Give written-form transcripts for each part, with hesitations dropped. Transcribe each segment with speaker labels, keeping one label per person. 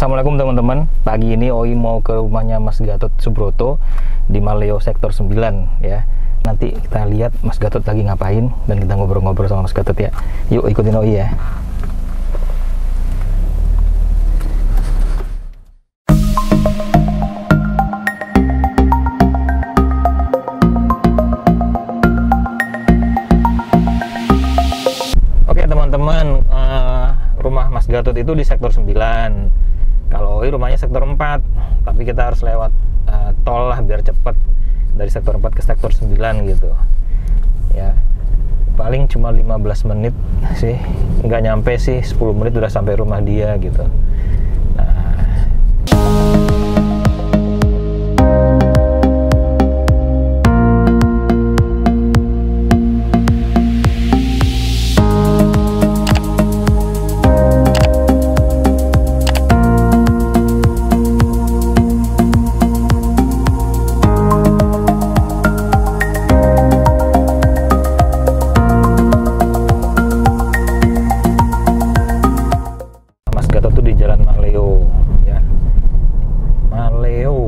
Speaker 1: Assalamualaikum teman-teman. Pagi ini Oi mau ke rumahnya Mas Gatot Subroto di Maleo sektor 9 ya. Nanti kita lihat Mas Gatot lagi ngapain dan kita ngobrol-ngobrol sama Mas Gatot ya. Yuk ikutin Oi ya. Oke teman-teman, rumah Mas Gatot itu di sektor 9. Kalau Oi rumahnya sektor 4, tapi kita harus lewat tol lah biar cepet dari sektor 4 ke sektor 9 gitu ya. Paling cuma 15 menit sih, nggak nyampe sih, 10 menit udah sampai rumah dia gitu. Di Jalan Maleo ya. Maleo.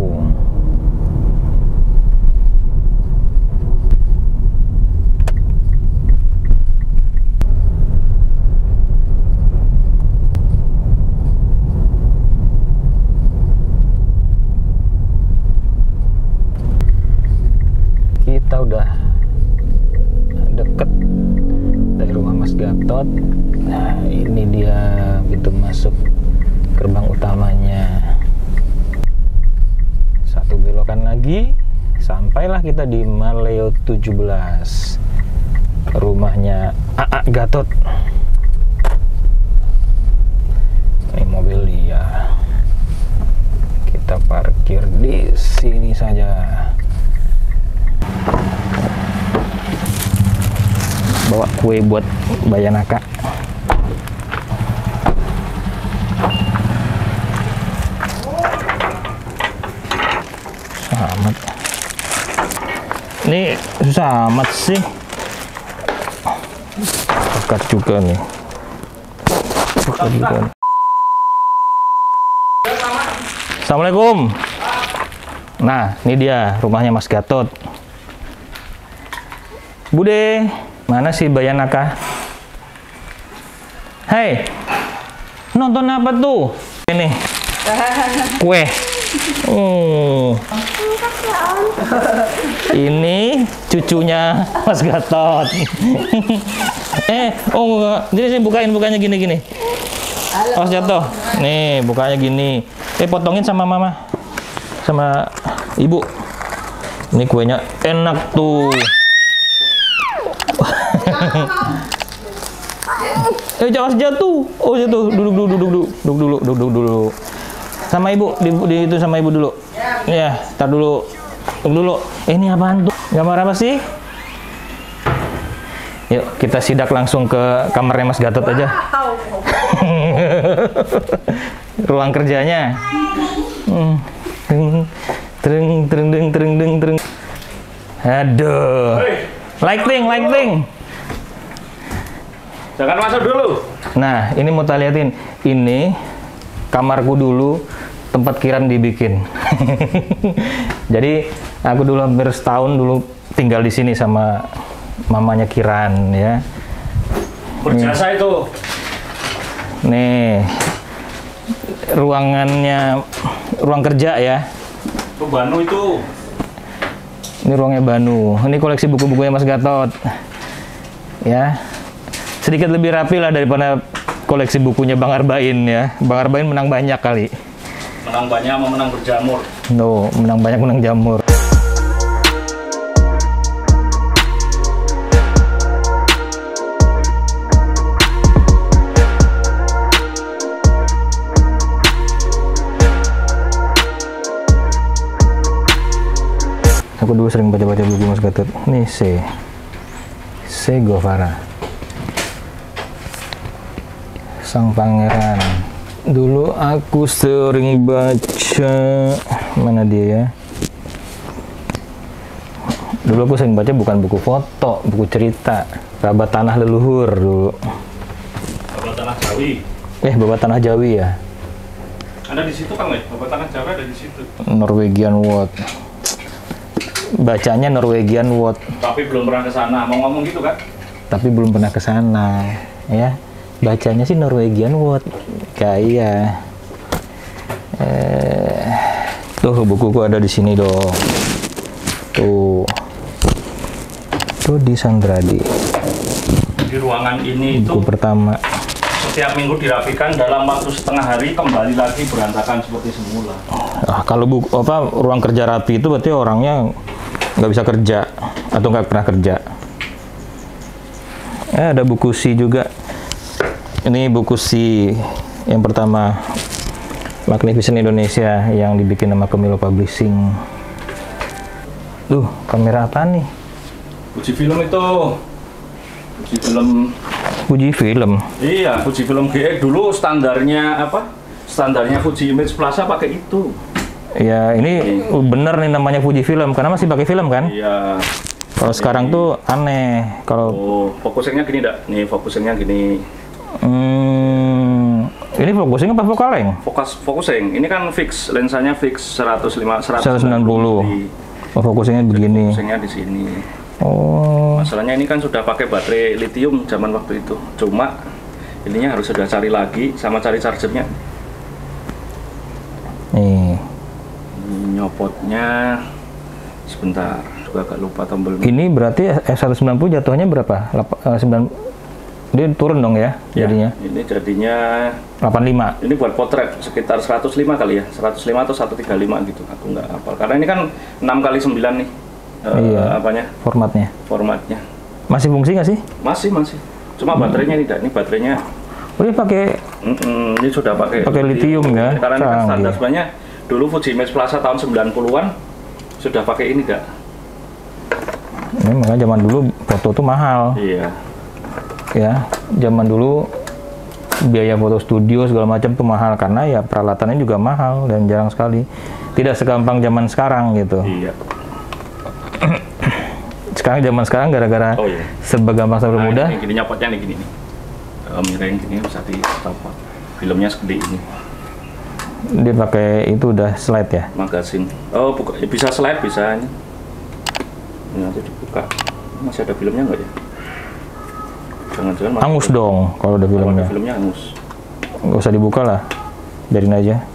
Speaker 1: Kita udah deket dari rumah Mas Gatot. Nah, ini dia pintu masuk gerbang utamanya. Satu belokan lagi, sampailah kita di Maleo 17, rumahnya AA Gatot. Ini mobil dia. Kita parkir di sini saja. Bawa kue buat Bayanaka. Amat. Ini susah amat sih. Dekat juga nih. Dekat juga. Assalamualaikum. Nah, ini dia rumahnya Mas Gatot. Bude, mana sih Bayanaka? Hei, nonton apa tuh? Ini kue. Oh, ini cucunya Mas Gatot. Jadi saya bukainnya gini. Awas jatuh. Nih, bukanya gini. Potongin sama mama, sama ibu. Ini kuenya enak tuh. Jangan jatuh. Oh, jatuh. Duduk dulu. Sama ibu, di itu sama ibu dulu. Ya, tar dulu. Dulu. Ini apaan tuh? Gambar apa sih? Yuk, kita sidak langsung ke kamarnya Mas Gatot aja. Ruang kerjanya. Tereng. Aduh. Lighting.
Speaker 2: Jangan masuk dulu.
Speaker 1: Nah, ini mau tak liatin. Ini kamarku dulu tempat Kiran dibikin. Jadi aku dulu hampir setahun dulu tinggal di sini sama mamanya Kiran ya.
Speaker 2: Berjasa itu.
Speaker 1: Nih ruangannya, ruang kerja ya.
Speaker 2: Itu Banu itu.
Speaker 1: Ini ruangnya Banu. Ini koleksi buku-bukunya Mas Gatot. Ya. Sedikit lebih rapi lah daripada koleksi bukunya Bang Arbain ya. Bang Arbain menang banyak kali.
Speaker 2: Menang banyak sama menang berjamur.
Speaker 1: No, menang banyak menang jamur. Aku dulu sering baca-baca buku Mas Gatot. Nih C. Govara. Sang Pangeran. Dulu aku sering baca, mana dia ya? Dulu aku sering baca bukan buku foto, buku cerita. Babat Tanah Leluhur dulu.
Speaker 2: Babat Tanah Jawi.
Speaker 1: Babat Tanah Jawi ya.
Speaker 2: Ada di situ Kang, Bapak tangan Jawa ada di situ.
Speaker 1: Norwegian Wood. Bacanya Norwegian Wood.
Speaker 2: Tapi belum pernah ke sana. Mau ngomong gitu kan?
Speaker 1: Tapi belum pernah ke sana, ya. Bacanya sih Norwegian Wood. Kayak tuh bukuku ada di sini dong. Tuh di Sandradi.
Speaker 2: Di ruangan ini
Speaker 1: Buku
Speaker 2: itu
Speaker 1: pertama.
Speaker 2: setiap minggu dirapikan, dalam waktu setengah hari kembali lagi berantakan seperti semula.
Speaker 1: Kalau ruang kerja rapi itu berarti orangnya nggak bisa kerja atau nggak pernah kerja. Ada buku Si juga. Ini buku Si yang pertama, Magnificent Indonesia, yang dibikin sama Kemilo Publishing. Kamera apa nih?
Speaker 2: Fuji Film itu. Fuji Film.
Speaker 1: Fuji Film.
Speaker 2: Iya, Fuji Film GX dulu standarnya apa? Standarnya Fuji Image Plaza pakai itu.
Speaker 1: Ya, ini bener nih namanya Fuji Film karena masih pakai film kan?
Speaker 2: Iya.
Speaker 1: Kalau sekarang tuh aneh. Kalau
Speaker 2: fokusingnya gini dak? Nih fokusingnya gini.
Speaker 1: Ini fokusingnya apa vokaleng?
Speaker 2: Fokusing. Ini kan fix, lensanya fix 190.
Speaker 1: Oh, fokusingnya begini.
Speaker 2: Fokusingnya di sini.
Speaker 1: Oh.
Speaker 2: Masalahnya ini kan sudah pakai baterai lithium zaman waktu itu. Cuma ininya harus sudah cari lagi sama cari chargernya.
Speaker 1: Nih.
Speaker 2: Nyopotnya sebentar, juga agak lupa tombolnya.
Speaker 1: Ini berarti F190 jatuhnya berapa? 9 dia turun dong ya jadinya.
Speaker 2: Ya, ini jadinya
Speaker 1: 85.
Speaker 2: Ini buat potret sekitar 105 kali ya, 105 atau 135 gitu. Aku nggak hafal. Karena ini kan 6x9 nih.
Speaker 1: Iya. Formatnya. Masih fungsi nggak sih?
Speaker 2: Masih. Cuma baterainya tidak. Ini baterainya.
Speaker 1: Oh, ini pakai.
Speaker 2: Ini sudah pakai
Speaker 1: lithium ya.
Speaker 2: Karena ini kan standar sebenarnya. Dulu Fuji Image Plaza tahun 90-an sudah pakai ini, Kak.
Speaker 1: Ini makanya zaman dulu foto tuh mahal.
Speaker 2: Iya.
Speaker 1: Ya, zaman dulu biaya foto studio segala macam tuh mahal karena ya peralatannya juga mahal dan jarang sekali. Tidak segampang zaman sekarang gitu.
Speaker 2: Iya.
Speaker 1: Zaman sekarang gara-gara serba gampang serba mudah.
Speaker 2: Ini gini nyopotnya nih gini nih. Miring gini bisa dicopot. Filmnya segede ini.
Speaker 1: Dia pakai itu udah slide ya?
Speaker 2: Magasin. Oh, bisa slide bisa. Ini nanti dibuka. Masih ada filmnya nggak ya? Jangan-jangan
Speaker 1: angus dong kalau ada filmnya.
Speaker 2: Filmnya angus.
Speaker 1: Nggak usah dibuka lah, biarin aja.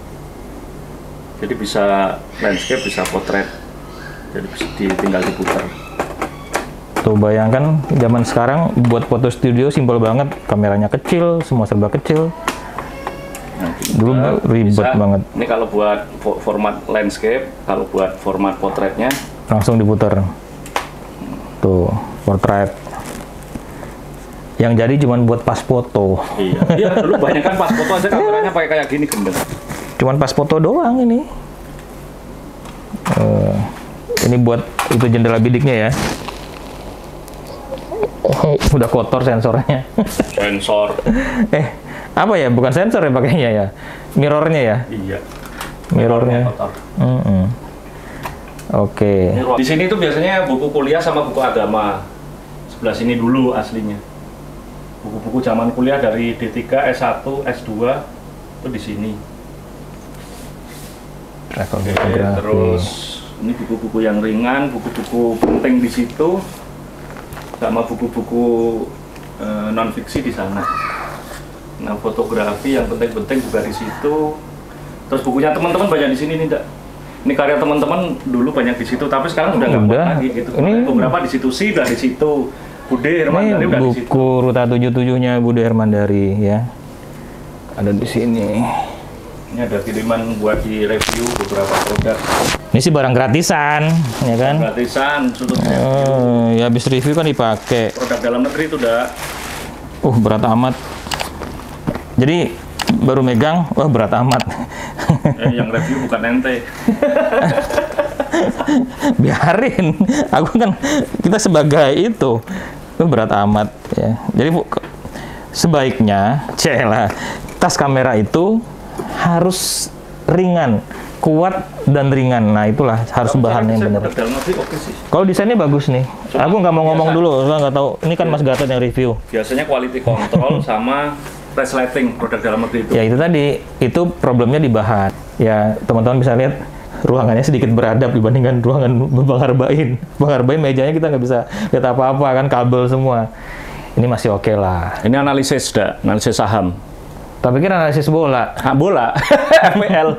Speaker 2: Jadi bisa landscape, bisa potret. Jadi bisa tinggal diputar.
Speaker 1: Tuh bayangkan zaman sekarang buat foto studio simpel banget, kameranya kecil, semua serba kecil.
Speaker 2: Nah,
Speaker 1: dulu ribet banget.
Speaker 2: Ini kalau buat format landscape, kalau buat format potretnya
Speaker 1: langsung diputar. Tuh portrait. Yang jadi cuman buat pas foto.
Speaker 2: Iya, dulu banyak kan pas foto aja kameranya pakai kayak gini gendeng.
Speaker 1: Cuman pas foto doang ini. Ini buat itu jendela bidiknya ya. Udah kotor sensornya.
Speaker 2: Sensor.
Speaker 1: Apa ya? Bukan sensor ya pakainya ya. Mirrornya ya.
Speaker 2: Iya.
Speaker 1: Mirrornya. Oke.
Speaker 2: Di sini tuh biasanya buku kuliah sama buku agama. Sebelah sini dulu aslinya. Buku-buku zaman kuliah dari D3, S1, S2 itu di sini. Terus ini buku-buku yang ringan, buku-buku penting di situ, sama buku-buku non fiksi di sana. Nah, fotografi yang penting-penting juga di situ. Terus bukunya teman-teman banyak di sini nih, Dak. Ini karya teman-teman dulu banyak di situ, tapi sekarang udah nggak muat lagi gitu. Ini beberapa di situ sih, udah di situ. Bude Hermandari udah di situ.
Speaker 1: Buku Ruta 77-nya Bude Hermandari ya. Ada di sini.
Speaker 2: Ini ada kiriman buat di review beberapa produk.
Speaker 1: Ini sih barang gratisan, ya kan?
Speaker 2: Gratisan, sudut
Speaker 1: ya habis review kan dipakai.
Speaker 2: Produk dalam negeri itu udah.
Speaker 1: Berat amat. Jadi baru megang, wah berat amat.
Speaker 2: Yang review bukan ente.
Speaker 1: Biarin, aku kan kita sebagai itu berat amat ya. Jadi sebaiknya tas kamera itu harus ringan, kuat dan ringan. Nah itulah harus bahannya yang benar. Kalau desainnya bagus nih. Aku nggak mau ngomong dulu, soalnya nggak tahu. Ini kan Mas Gatot yang review.
Speaker 2: Biasanya quality control sama resleting produk dalam negeri itu.
Speaker 1: Ya itu tadi, itu problemnya di bahan. Ya teman-teman bisa lihat ruangannya sedikit beradab dibandingkan ruangan Bang Harbain. Bang Harbain mejanya kita nggak bisa lihat apa-apa kan, kabel semua. Ini masih oke lah.
Speaker 2: Ini analisis saham.
Speaker 1: Tapi kan analisis bola.
Speaker 2: Bola, MPL.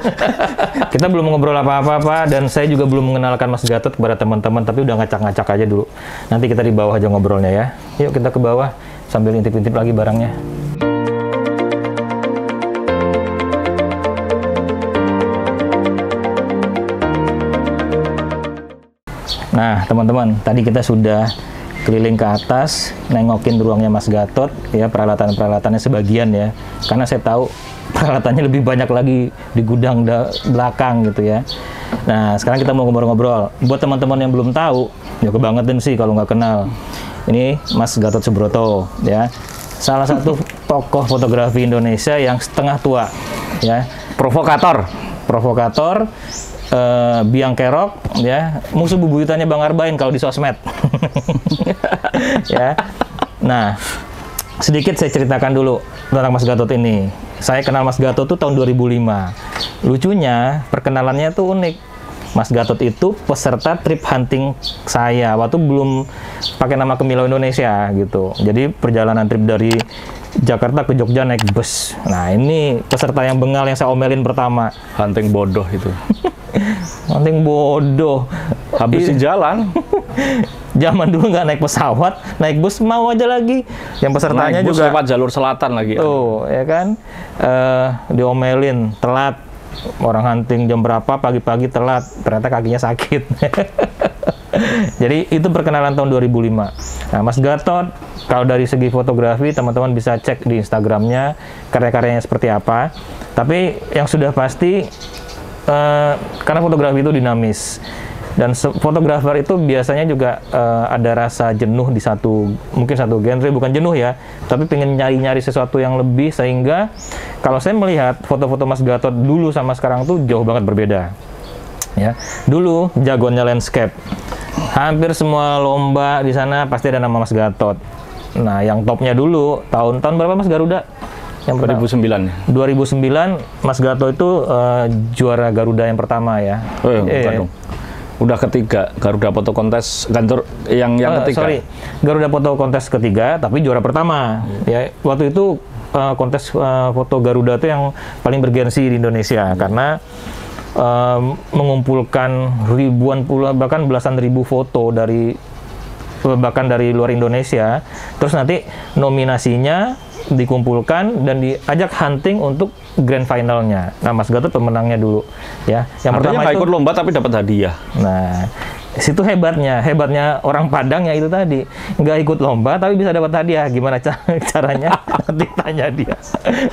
Speaker 1: Kita belum ngobrol apa-apa dan saya juga belum mengenalkan Mas Gatot kepada teman-teman, tapi udah ngacak-ngacak aja dulu. Nanti kita di bawah aja ngobrolnya ya. Yuk kita ke bawah sambil intip-intip lagi barangnya. Nah, teman-teman, tadi kita sudah keliling ke atas, nengokin ruangnya Mas Gatot, ya peralatan-peralatannya sebagian ya. Karena saya tahu peralatannya lebih banyak lagi di gudang belakang gitu ya. Nah, sekarang kita mau ngobrol-ngobrol. Buat teman-teman yang belum tahu, ya kebangetan sih kalau nggak kenal. Ini Mas Gatot Subroto, ya. Salah satu tokoh fotografi Indonesia yang setengah tua, ya. Provokator, biang kerok, ya, musuh bebuyutannya Bang Harbain kalau di sosmed. Ya. Nah, sedikit saya ceritakan dulu tentang Mas Gatot ini. Saya kenal Mas Gatot tuh tahun 2005. Lucunya, perkenalannya tuh unik. Mas Gatot itu peserta trip hunting saya waktu belum pakai nama Kemilau Indonesia gitu. Jadi perjalanan trip dari Jakarta ke Jogja naik bus. Nah, ini peserta yang bengal yang saya omelin pertama.
Speaker 2: Hunting bodoh itu.
Speaker 1: Hunting bodoh.
Speaker 2: Habis di jalan.
Speaker 1: Zaman dulu nggak naik pesawat, naik bus mau aja lagi. Yang pesertanya
Speaker 2: naik bus
Speaker 1: juga
Speaker 2: lewat jalur selatan lagi.
Speaker 1: Oh, ya kan? Diomelin, telat. Orang hunting jam berapa, pagi-pagi telat. Ternyata kakinya sakit. Jadi itu perkenalan tahun 2005. Nah, Mas Gatot, kalau dari segi fotografi, teman-teman bisa cek di Instagramnya, karya-karyanya seperti apa. Tapi yang sudah pasti, karena fotografi itu dinamis. Dan fotografer itu biasanya juga ada rasa jenuh di mungkin satu genre, bukan jenuh ya, tapi pengen nyari-nyari sesuatu yang lebih, sehingga kalau saya melihat foto-foto Mas Gatot dulu sama sekarang tuh jauh banget berbeda. Ya, dulu jagoannya landscape, hampir semua lomba di sana pasti ada nama Mas Gatot. Nah, yang topnya dulu tahun berapa Mas Garuda? Yang
Speaker 2: 2009.
Speaker 1: 2009 Mas Gatot itu juara Garuda yang pertama ya.
Speaker 2: Oh, iya, bukan dong. Udah ketiga, Garuda Foto Kontes yang ketiga.
Speaker 1: Sorry, Garuda Foto Kontes ketiga, tapi juara pertama. Ya, waktu itu kontes foto Garuda itu yang paling bergensi di Indonesia karena mengumpulkan ribuan puluhan bahkan belasan ribu foto bahkan dari luar Indonesia. Terus nanti nominasinya dikumpulkan dan diajak hunting untuk grand finalnya. Nah, Mas Gatot pemenangnya dulu, ya. Yang pertama
Speaker 2: nggak ikut lomba tapi dapat hadiah.
Speaker 1: Nah, situ hebatnya orang Padang ya itu tadi, nggak ikut lomba tapi bisa dapat hadiah. Gimana caranya? Nanti tanya dia,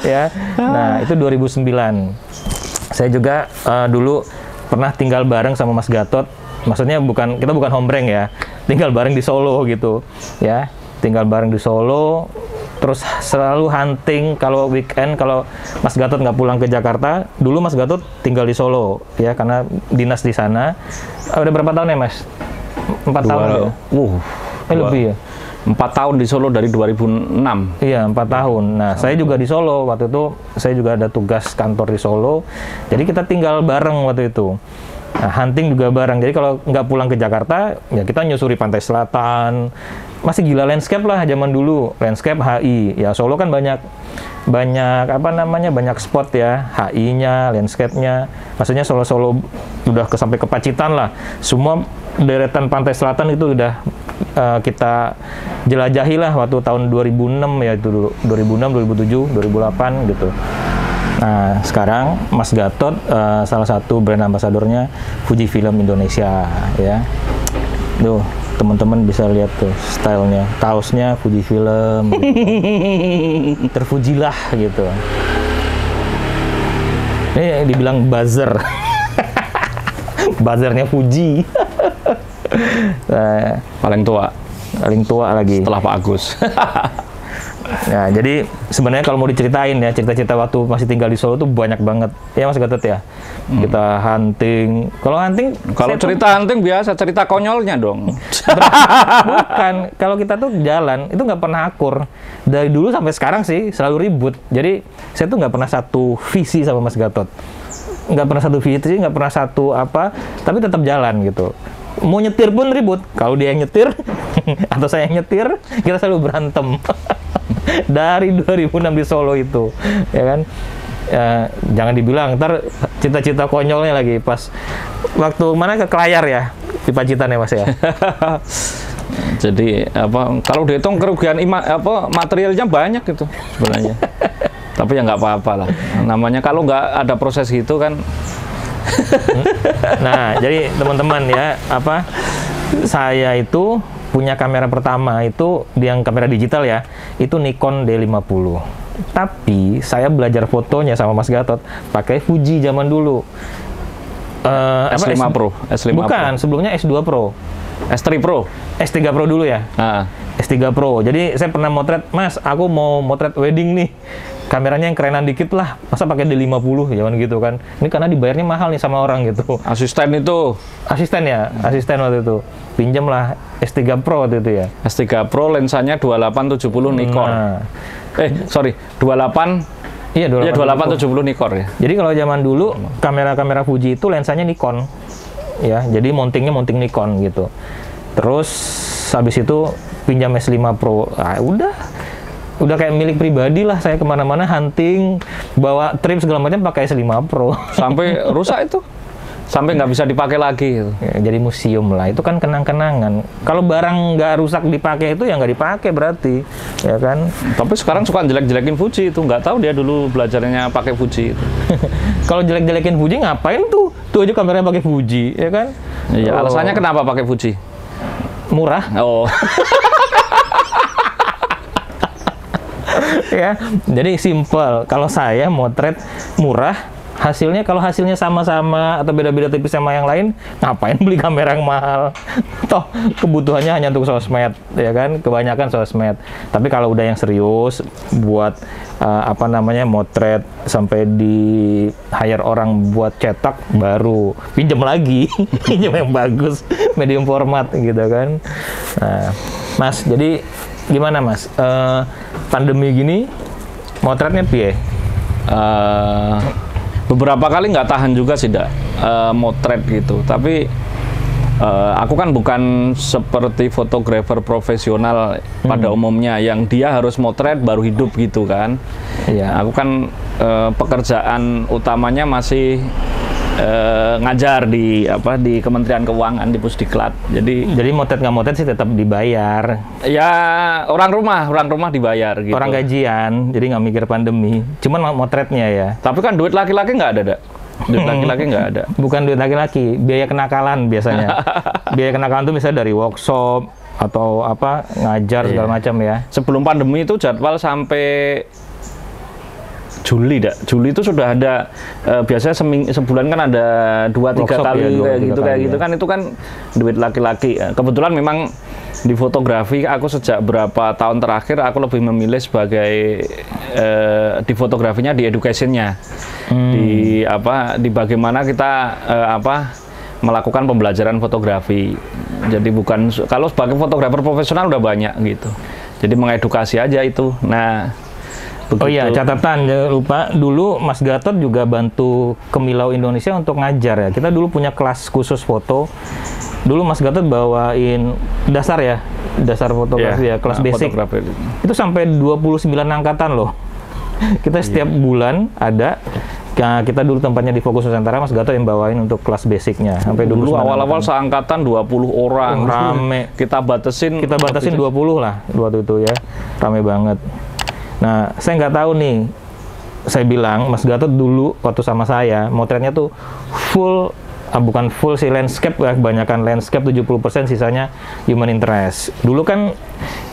Speaker 1: ya. Nah, itu 2009. Saya juga dulu pernah tinggal bareng sama Mas Gatot. Maksudnya kita bukan hombreng ya, tinggal bareng di Solo gitu, ya. Tinggal bareng di Solo. Terus selalu hunting kalau weekend, kalau Mas Gatot nggak pulang ke Jakarta. Dulu Mas Gatot tinggal di Solo, ya, karena dinas di sana. Udah berapa tahun ya, Mas? 4 tahun ya? Lebih ya?
Speaker 2: 4 tahun di Solo dari 2006.
Speaker 1: Iya, 4 tahun. Nah, saya juga di Solo. Waktu itu saya juga ada tugas kantor di Solo. Jadi kita tinggal bareng waktu itu. Nah, hunting juga bareng. Jadi kalau nggak pulang ke Jakarta, ya kita nyusuri pantai selatan. Masih gila landscape lah zaman dulu, landscape HI. Ya Solo kan banyak spot ya, HI-nya, landscape-nya. Maksudnya Solo udah sampai ke Pacitan lah. Semua deretan pantai selatan itu udah kita jelajahi lah waktu tahun 2006 ya itu dulu. 2006, 2007, 2008 gitu. Nah, sekarang Mas Gatot salah satu brand ambasadornya Fujifilm Indonesia ya. Tuh, teman-teman bisa lihat tuh stylenya, kaosnya Fujifilm gitu. Terfujilah gitu. Ini dibilang buzzer. Buzzernya Fuji.
Speaker 2: Paling tua
Speaker 1: lagi
Speaker 2: setelah Pak Agus.
Speaker 1: Nah, jadi sebenarnya kalau mau diceritain ya, cerita-cerita waktu masih tinggal di Solo tuh banyak banget. Ya Mas Gatot ya. Kita hunting.
Speaker 3: Kalau cerita hunting biasa, cerita konyolnya dong.
Speaker 1: Bukan. Kalau kita tuh jalan, itu nggak pernah akur. Dari dulu sampai sekarang sih selalu ribut. Jadi saya tuh nggak pernah satu visi sama Mas Gatot. Nggak pernah satu visi, nggak pernah satu apa, tapi tetap jalan gitu. Mau nyetir pun ribut. Kalau dia yang nyetir atau saya yang nyetir, kita selalu berantem. Dari 2006 di Solo itu, ya kan? Jangan dibilang ntar cita-cita konyolnya lagi pas waktu mana ke Kelayar ya, di Pacitan ya Mas ya.
Speaker 3: Jadi apa? Kalau dihitung kerugian materialnya banyak itu sebenarnya. Tapi ya nggak apa-apa lah. Namanya kalau nggak ada proses gitu kan.
Speaker 1: Nah, jadi teman-teman ya, saya itu punya kamera pertama itu yang kamera digital ya, itu Nikon D50. Tapi saya belajar fotonya sama Mas Gatot pakai Fuji zaman dulu.
Speaker 3: S5 Pro, S5
Speaker 1: bukan,
Speaker 3: Pro.
Speaker 1: sebelumnya S2 Pro.
Speaker 3: S3 Pro.
Speaker 1: S3 Pro dulu ya. S3 Pro. Jadi saya pernah motret, Mas, aku mau motret wedding nih. Kameranya yang kerenan dikit lah, masa pakai D50 jangan gitu kan. Ini karena dibayarnya mahal nih sama orang gitu.
Speaker 3: Asisten itu.
Speaker 1: Asisten ya, asisten waktu itu. Pinjam lah S3 Pro waktu itu ya.
Speaker 3: S3 Pro lensanya 2870 Nikon.
Speaker 1: Nah.
Speaker 3: 28. Iya, 2870 Nikon ya.
Speaker 1: Jadi kalau zaman dulu kamera-kamera Fuji itu lensanya Nikon. Ya, jadi mounting Nikon gitu. Terus habis itu pinjam S5 Pro. Udah kayak milik pribadi lah, saya kemana-mana hunting, bawa trip segala macam pakai S5 Pro.
Speaker 3: Sampai rusak itu? Sampai nggak bisa dipakai lagi gitu.
Speaker 1: Ya, jadi museum lah, itu kan kenang-kenangan. Kalau barang nggak rusak dipakai itu ya nggak dipakai berarti, ya kan?
Speaker 3: Tapi sekarang suka jelek-jelekin Fuji itu, nggak tahu dia dulu belajarnya pakai Fuji itu.
Speaker 1: Kalau jelek-jelekin Fuji ngapain tuh? Tuh aja kameranya pakai Fuji, ya kan?
Speaker 3: Iya, alasannya kenapa pakai Fuji?
Speaker 1: Murah.
Speaker 3: Oh.
Speaker 1: Ya, jadi simple. Kalau saya motret murah, kalau hasilnya sama-sama atau beda-beda tipis sama yang lain, ngapain beli kamera yang mahal? Toh kebutuhannya hanya untuk sosmed, ya kan? Kebanyakan sosmed. Tapi kalau udah yang serius buat motret sampai di hire orang buat cetak, baru pinjam lagi, pinjam yang bagus, medium format gitu kan. Nah, Mas, jadi gimana Mas? Pandemi gini motretnya piye?
Speaker 3: Beberapa kali nggak tahan juga sih, motret gitu. Tapi aku kan bukan seperti fotografer profesional pada umumnya yang dia harus motret baru hidup gitu kan.
Speaker 1: Iya.
Speaker 3: Aku kan pekerjaan utamanya masih ngajar di Kementerian Keuangan di Pusdiklat. Jadi
Speaker 1: motret nggak motret sih tetap dibayar.
Speaker 3: Ya orang rumah dibayar gitu.
Speaker 1: Orang gajian, jadi nggak mikir pandemi. Cuman motretnya ya.
Speaker 3: Tapi kan duit laki-laki nggak ada, duit laki-laki nggak ada.
Speaker 1: Bukan duit laki-laki, biaya kenakalan biasanya. Biaya kenakalan itu misalnya dari workshop atau ngajar segala macam ya.
Speaker 3: Sebelum pandemi itu jadwal sampai Juli itu sudah ada, biasanya sebulan kan ada 2-3 kali
Speaker 1: ya,
Speaker 3: kayak gitu kan, itu kan duit laki-laki. Kebetulan memang di fotografi aku sejak berapa tahun terakhir aku lebih memilih sebagai di fotografinya, di educationnya, di bagaimana kita melakukan pembelajaran fotografi. Jadi bukan, kalau sebagai fotografer profesional udah banyak gitu. Jadi mengedukasi aja itu. Nah. Begitu.
Speaker 1: Oh iya, catatan, jangan lupa, dulu Mas Gatot juga bantu Kemilau Indonesia untuk ngajar ya. Kita dulu punya kelas khusus foto. Dulu Mas Gatot bawain dasar fotografi ya, kelas basic. Fotografi. Itu sampai 29 angkatan loh. Kita setiap bulan ada, kita dulu tempatnya di Fokus Nusantara, Mas Gatot yang bawain untuk kelas basicnya. Sampai
Speaker 3: dulu awal-awal seangkatan 20 orang.
Speaker 1: Rame.
Speaker 3: Kita batasin
Speaker 1: 20 lah waktu itu ya. Rame banget. Nah, saya nggak tahu nih, saya bilang, Mas Gatot dulu waktu sama saya, motretnya tuh bukan full sih, landscape ya, kebanyakan landscape 70%, sisanya human interest. Dulu kan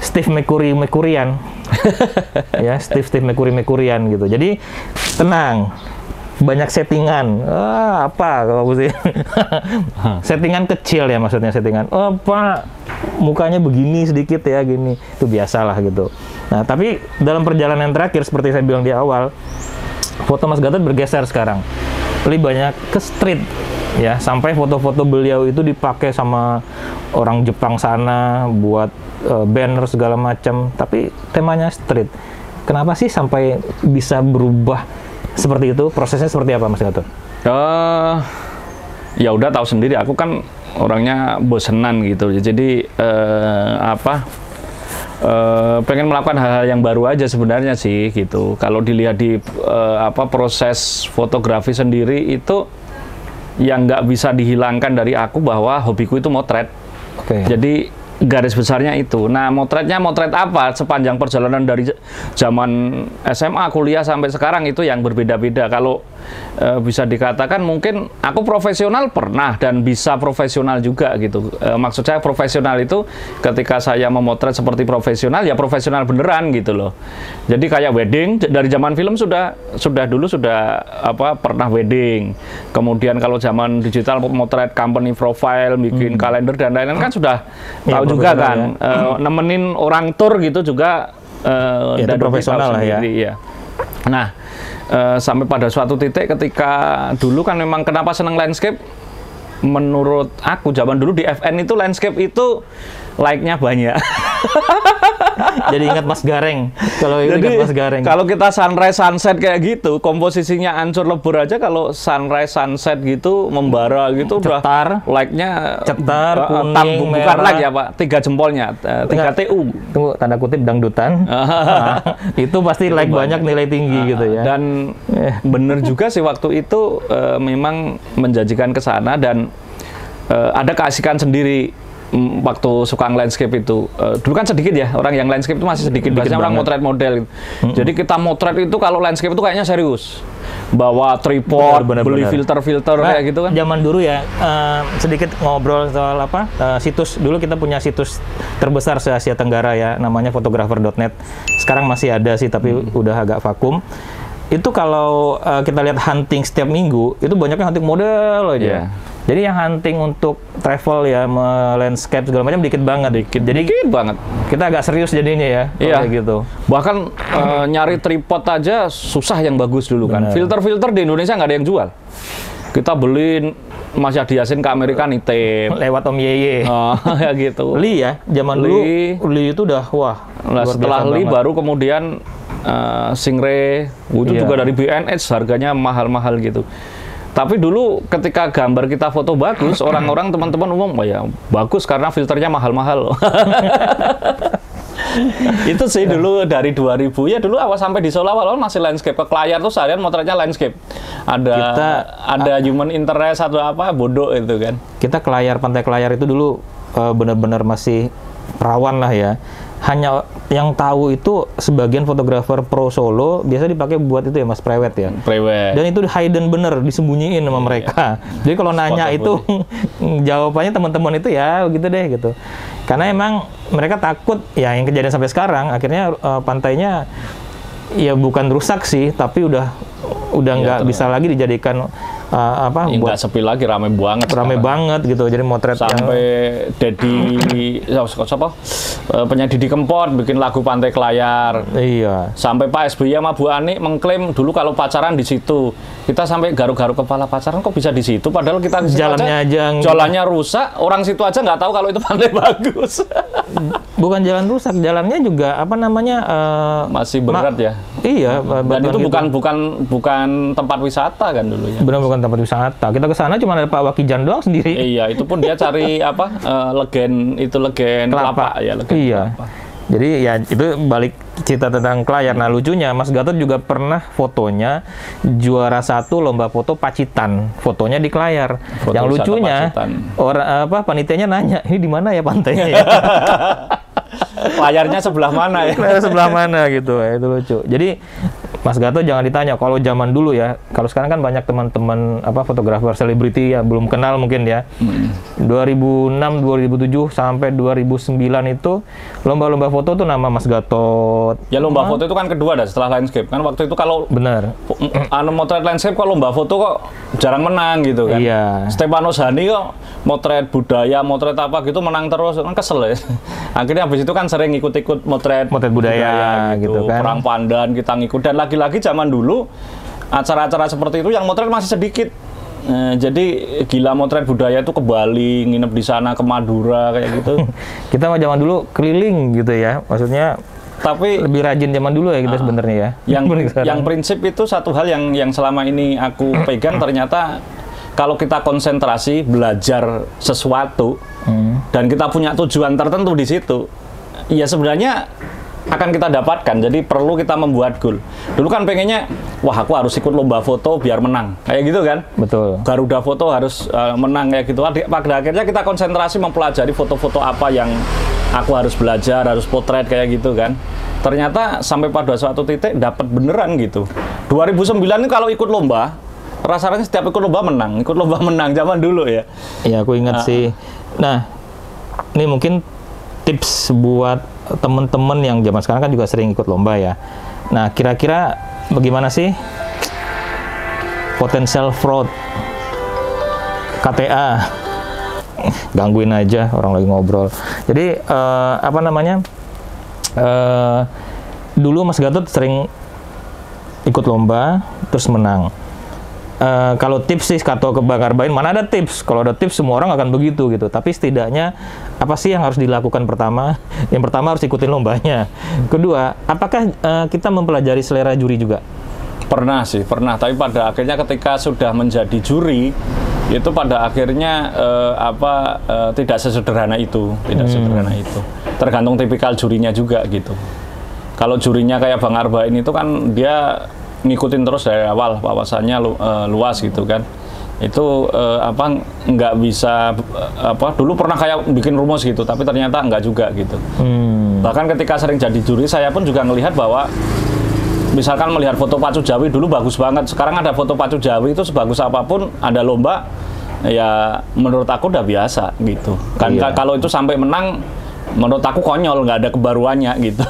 Speaker 1: Steve McCurry-an, ya, Steve McCurry-an gitu. Jadi, tenang, banyak settingan. Apa kalau sih? Settingan kecil ya maksudnya, settingan. Oh, Pak, mukanya begini sedikit ya, gini. Itu biasalah gitu. Nah, tapi dalam perjalanan terakhir seperti saya bilang di awal, foto Mas Gatot bergeser sekarang. Lebih banyak ke street ya, sampai foto-foto beliau itu dipakai sama orang Jepang sana buat banner segala macam, tapi temanya street. Kenapa sih sampai bisa berubah seperti itu? Prosesnya seperti apa, Mas Gatot?
Speaker 3: Ya udah tahu sendiri, aku kan orangnya bosenan gitu. Jadi pengen melakukan hal-hal yang baru aja sebenarnya sih gitu. Kalau dilihat di proses fotografi sendiri itu yang nggak bisa dihilangkan dari aku bahwa hobiku itu motret. Jadi garis besarnya itu. Nah, motretnya motret apa? Sepanjang perjalanan dari zaman SMA, kuliah sampai sekarang itu yang berbeda-beda. Kalau bisa dikatakan mungkin aku profesional pernah dan bisa profesional juga gitu. Maksud saya profesional itu ketika saya memotret seperti profesional ya profesional beneran gitu loh. Jadi kayak wedding dari zaman film sudah pernah wedding. Kemudian kalau zaman digital motret company profile, bikin kalender dan lain-lain kan sudah tahu juga kan. Nemenin orang tour gitu juga
Speaker 1: itu profesional lah ya.
Speaker 3: Nah, sampai pada suatu titik ketika dulu kan memang kenapa senang landscape, menurut aku zaman dulu di FN itu landscape itu like-nya banyak.
Speaker 1: Jadi ingat Mas Gareng. Kalau ingat Mas Gareng.
Speaker 3: Kalau kita sunrise sunset kayak gitu, komposisinya ancur lebur aja, kalau sunrise sunset gitu membara gitu
Speaker 1: cetar,
Speaker 3: udah like-nya
Speaker 1: cetar, kuning,
Speaker 3: bukan like ya Pak, 3 jempolnya, 3 TU.
Speaker 1: Tunggu, tanda kutip dangdutan. Nah, itu pasti like banyak, nilai tinggi gitu ya.
Speaker 3: Dan bener juga sih waktu itu memang menjanjikan ke sana dan ada keasikan sendiri. Waktu suka landscape itu dulu kan sedikit ya, orang yang landscape itu masih sedikit, biasanya orang motret model gitu. Jadi kita motret itu kalau landscape itu kayaknya serius, bawa tripod, beli filter-filter kayak gitu kan.
Speaker 1: Zaman dulu ya, sedikit ngobrol soal situs. Dulu kita punya situs terbesar se-Asia Tenggara ya, namanya photographer.net. Sekarang masih ada sih, tapi udah agak vakum. Itu kalau kita lihat hunting setiap minggu, itu banyaknya hunting model aja. Jadi yang hunting untuk travel ya, landscape segala macam dikit banget. Jadi dikit banget. Kita agak serius jadinya ya, kayak gitu.
Speaker 3: Bahkan nyari tripod aja susah yang bagus dulu kan. Filter-filter di Indonesia nggak ada yang jual. Kita beli Mas Yadi Yasin ke Amerika nitip.
Speaker 1: Lewat Om Yeye.
Speaker 3: Ya gitu.
Speaker 1: Li ya, zaman dulu Li itu udah wah.
Speaker 3: Nah, setelah Li baru kemudian Stingray, itu juga dari BNH, harganya mahal-mahal gitu. Tapi dulu ketika gambar kita foto bagus, orang-orang teman-teman umum, ya bagus karena filternya mahal-mahal. Itu sih dulu dari 2000 ya, dulu awal sampai di Solo awal masih landscape. Ke Klayar tuh seharian motretnya landscape. Ada human interest atau apa bodoh itu kan.
Speaker 1: Kita Klayar, Pantai Klayar itu dulu benar-benar masih perawan lah ya. Hanya yang tahu itu sebagian fotografer pro Solo biasa dipakai buat itu ya Mas, prewed ya.
Speaker 3: Prewed.
Speaker 1: Dan itu hidden bener, disembunyiin sama mereka. Jadi kalau nanya itu jawabannya teman-teman itu ya gitu deh gitu. Karena emang mereka takut ya, yang kejadian sampai sekarang akhirnya pantainya ya bukan rusak sih, tapi udah nggak bisa lagi dijadikan
Speaker 3: buat sepi lagi, rame banget
Speaker 1: gitu. Jadi motret
Speaker 3: sampai penyanyi Didi Kempot bikin lagu Pantai Klayar.
Speaker 1: Iya.
Speaker 3: Sampai Pak SBY sama Bu Ani mengklaim dulu kalau pacaran di situ. Kita sampai garuk-garuk kepala, pacaran kok bisa di situ, padahal kita jalannya rusak, orang situ aja nggak tahu kalau itu pantai bagus.
Speaker 1: Bukan jalan rusak, jalannya juga
Speaker 3: masih berat ya.
Speaker 1: Iya.
Speaker 3: Dan itu bukan tempat wisata kan dulu ya.
Speaker 1: Benar, bukan tempat wisata. Kita ke sana cuma ada Pak Wakijan doang sendiri.
Speaker 3: Iya, itu pun dia cari legen kelapa ya, legen kelapa.
Speaker 1: Jadi ya itu balik cerita tentang Klayar. Nah, lucunya Mas Gatot juga pernah fotonya juara 1 lomba foto Pacitan. Fotonya di Klayar. Yang lucunya panitianya nanya, "Ini di mana ya pantainya ya?"
Speaker 3: layarnya sebelah mana ya?
Speaker 1: Sebelah mana gitu, itu lucu. Jadi Mas Gatot jangan ditanya, kalau zaman dulu ya, kalau sekarang kan banyak teman-teman fotografer selebriti ya belum kenal mungkin ya. 2006, 2007 sampai 2009 itu lomba-lomba foto tuh nama Mas Gatot.
Speaker 3: Ya lomba foto itu kan kedua dah setelah landscape kan waktu itu kalau
Speaker 1: benar.
Speaker 3: Motret landscape kok lomba foto kok jarang menang gitu kan.
Speaker 1: Iya.
Speaker 3: Stepanos Hani kok motret budaya, motret apa gitu menang terus, kan kesel ya. Akhirnya habis itu kan sering ikut-ikut motret
Speaker 1: budaya gitu kan.
Speaker 3: Perang Pandan kita ngikut, dan lagi-lagi zaman dulu acara-acara seperti itu yang motret masih sedikit. Jadi gila motret budaya itu ke Bali, nginep di sana, ke Madura kayak gitu.
Speaker 1: Kita mah zaman dulu keliling gitu ya, maksudnya. Tapi lebih rajin zaman dulu ya kita sebenarnya ya.
Speaker 3: Yang prinsip itu satu hal yang selama ini aku pegang, ternyata kalau kita konsentrasi belajar sesuatu dan kita punya tujuan tertentu di situ, ya sebenarnya akan kita dapatkan. Jadi perlu kita membuat goal. Dulu kan pengennya, wah aku harus ikut lomba foto biar menang, kayak gitu kan?
Speaker 1: Betul.
Speaker 3: Garuda foto harus menang kayak gitu. Pada akhirnya kita konsentrasi mempelajari foto-foto apa yang aku harus belajar, harus potret kayak gitu kan. Ternyata sampai pada suatu titik dapat beneran gitu. 2009 ini kalau ikut lomba, rasanya setiap ikut lomba menang zaman dulu ya.
Speaker 1: Iya, aku ingat sih. Nah, ini mungkin tips buat teman-teman yang zaman sekarang kan juga sering ikut lomba ya. Nah, kira-kira bagaimana sih potensial fraud KTA? Gangguin aja orang lagi ngobrol. Jadi dulu Mas Gatot sering ikut lomba terus menang. Kalau tips sih kata ke Bang Arbain, mana ada tips? Kalau ada tips semua orang akan begitu gitu. Tapi setidaknya apa sih yang harus dilakukan pertama? Yang pertama harus ikutin lombanya. Kedua, apakah kita mempelajari selera juri juga?
Speaker 3: Pernah sih, pernah. Tapi pada akhirnya ketika sudah menjadi juri, itu pada akhirnya tidak sesederhana itu, sederhana itu. Tergantung tipikal jurinya juga gitu. Kalau jurinya kayak Bang Arbain itu kan dia ngikutin terus dari awal, wawasannya luas gitu kan. Itu nggak bisa dulu pernah kayak bikin rumus gitu, tapi ternyata nggak juga gitu. Bahkan ketika sering jadi juri, saya pun juga ngelihat bahwa misalkan melihat foto Pacu Jawi dulu bagus banget. Sekarang ada foto Pacu Jawi itu sebagus apapun, ada lomba, ya menurut aku udah biasa gitu. Kan kalau itu sampai menang, menurut aku konyol, nggak ada kebaruannya gitu.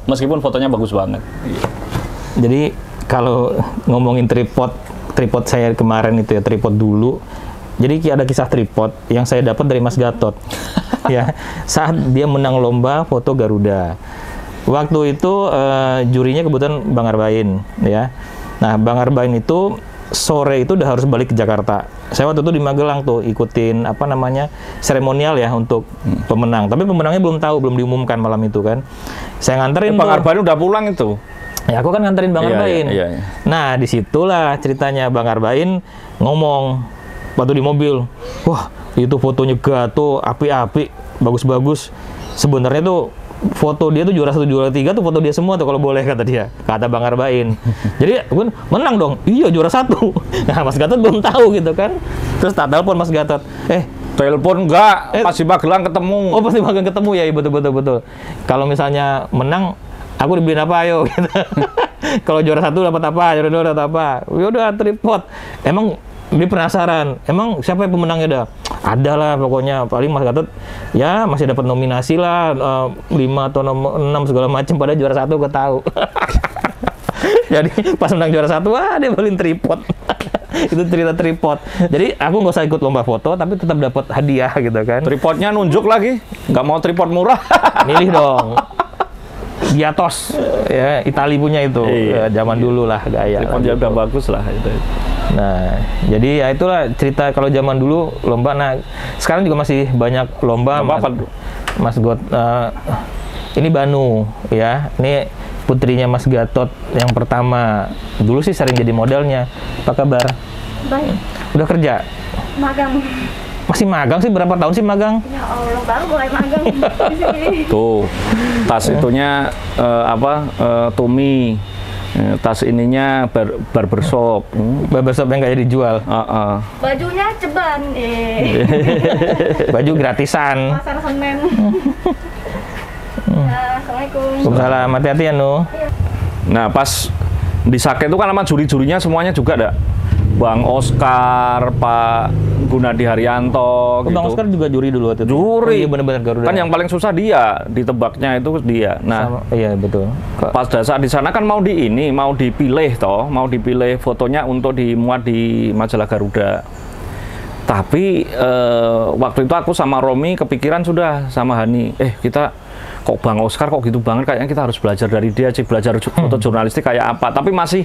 Speaker 3: Meskipun fotonya bagus banget.
Speaker 1: Jadi kalau ngomongin tripod saya kemarin itu ya, tripod dulu. Jadi ada kisah tripod yang saya dapat dari Mas Gatot. Ya, saat dia menang lomba foto Garuda. Waktu itu jurinya kebetulan Bang Arbain ya. Nah, Bang Arbain itu sore itu udah harus balik ke Jakarta. Saya waktu itu di Magelang tuh ikutin seremonial ya untuk pemenang. Tapi pemenangnya belum tahu, belum diumumkan malam itu kan. Saya nganterin
Speaker 3: Bang Arbain udah pulang itu.
Speaker 1: Ya aku kan nganterin Bang Arbain.
Speaker 3: Iya.
Speaker 1: Nah, disitulah ceritanya Bang Arbain ngomong waktu di mobil. Wah, itu fotonya Gatot api-api, bagus-bagus. Sebenarnya tuh foto dia tuh juara 1, juara 3 tuh foto dia semua tuh kalau boleh, kata dia, kata Bang Arbain. Jadi aku menang dong. Iya, juara 1. Nah, Mas Gatot belum tahu gitu kan. Terus tak telepon Mas Gatot.
Speaker 3: Telepon enggak, pasti Magelang ketemu.
Speaker 1: Oh, pasti Magelang ketemu ya, betul. Kalau misalnya menang, aku dibeliin apa ayo gitu. Kalau juara 1 dapat apa, juara 2 dapat apa. Ya udah tripod. Emang dia penasaran, emang siapa yang pemenangnya dah? Ada lah pokoknya, paling Mas Gatot ya masih dapat nominasi lah 5 atau 6 segala macam, pada juara 1 gue tahu. Jadi pas menang juara 1, wah dia beliin tripod. Itu cerita tripod. Jadi aku nggak usah ikut lomba foto, tapi tetap dapat hadiah gitu kan.
Speaker 3: Tripodnya nunjuk lagi, nggak mau tripod murah.
Speaker 1: Milih dong. Giatos ya, Itali punya itu.
Speaker 3: Iya,
Speaker 1: zaman dulu lah gaya.
Speaker 3: Tripodnya udah bagus lah itu.
Speaker 1: Nah, jadi ya itulah cerita kalau zaman dulu lomba. Nah, sekarang juga masih banyak lomba. Mas Got, ini Banu ya. Ini putrinya Mas Gatot yang pertama. Dulu sih sering jadi modelnya. Apa kabar?
Speaker 4: Baik.
Speaker 1: Udah kerja?
Speaker 4: Magang.
Speaker 1: Masih magang sih? Berapa tahun sih magang?
Speaker 4: Ya Allah, baru mulai magang di sini.
Speaker 3: Tuh, tas itunya Tumi. Tas ininya barbershop.
Speaker 1: Barbershop yang nggak jadi dijual.
Speaker 4: Bajunya ceban.
Speaker 1: Baju gratisan.
Speaker 4: Pasar Senen. Assalamualaikum.
Speaker 1: Waalaikumsalam, hati-hati ya Nu.
Speaker 3: Nah, pas di Sake itu kan sama juri-jurinya semuanya juga ada. Bang Oscar, Pak Gunadi Haryanto, gitu.
Speaker 1: Bang Oscar juga juri dulu waktu itu.
Speaker 3: Juri.
Speaker 1: Iya benar-benar Garuda.
Speaker 3: Kan yang paling susah dia, ditebaknya itu dia. Nah,
Speaker 1: iya betul.
Speaker 3: pas saat di sana kan mau dipilih mau dipilih fotonya untuk dimuat di majalah Garuda. Tapi waktu itu aku sama Romi kepikiran sudah sama Hani, kita kok Bang Oscar kok gitu banget, kayaknya kita harus belajar dari dia sih, belajar foto jurnalistik kayak apa. Tapi masih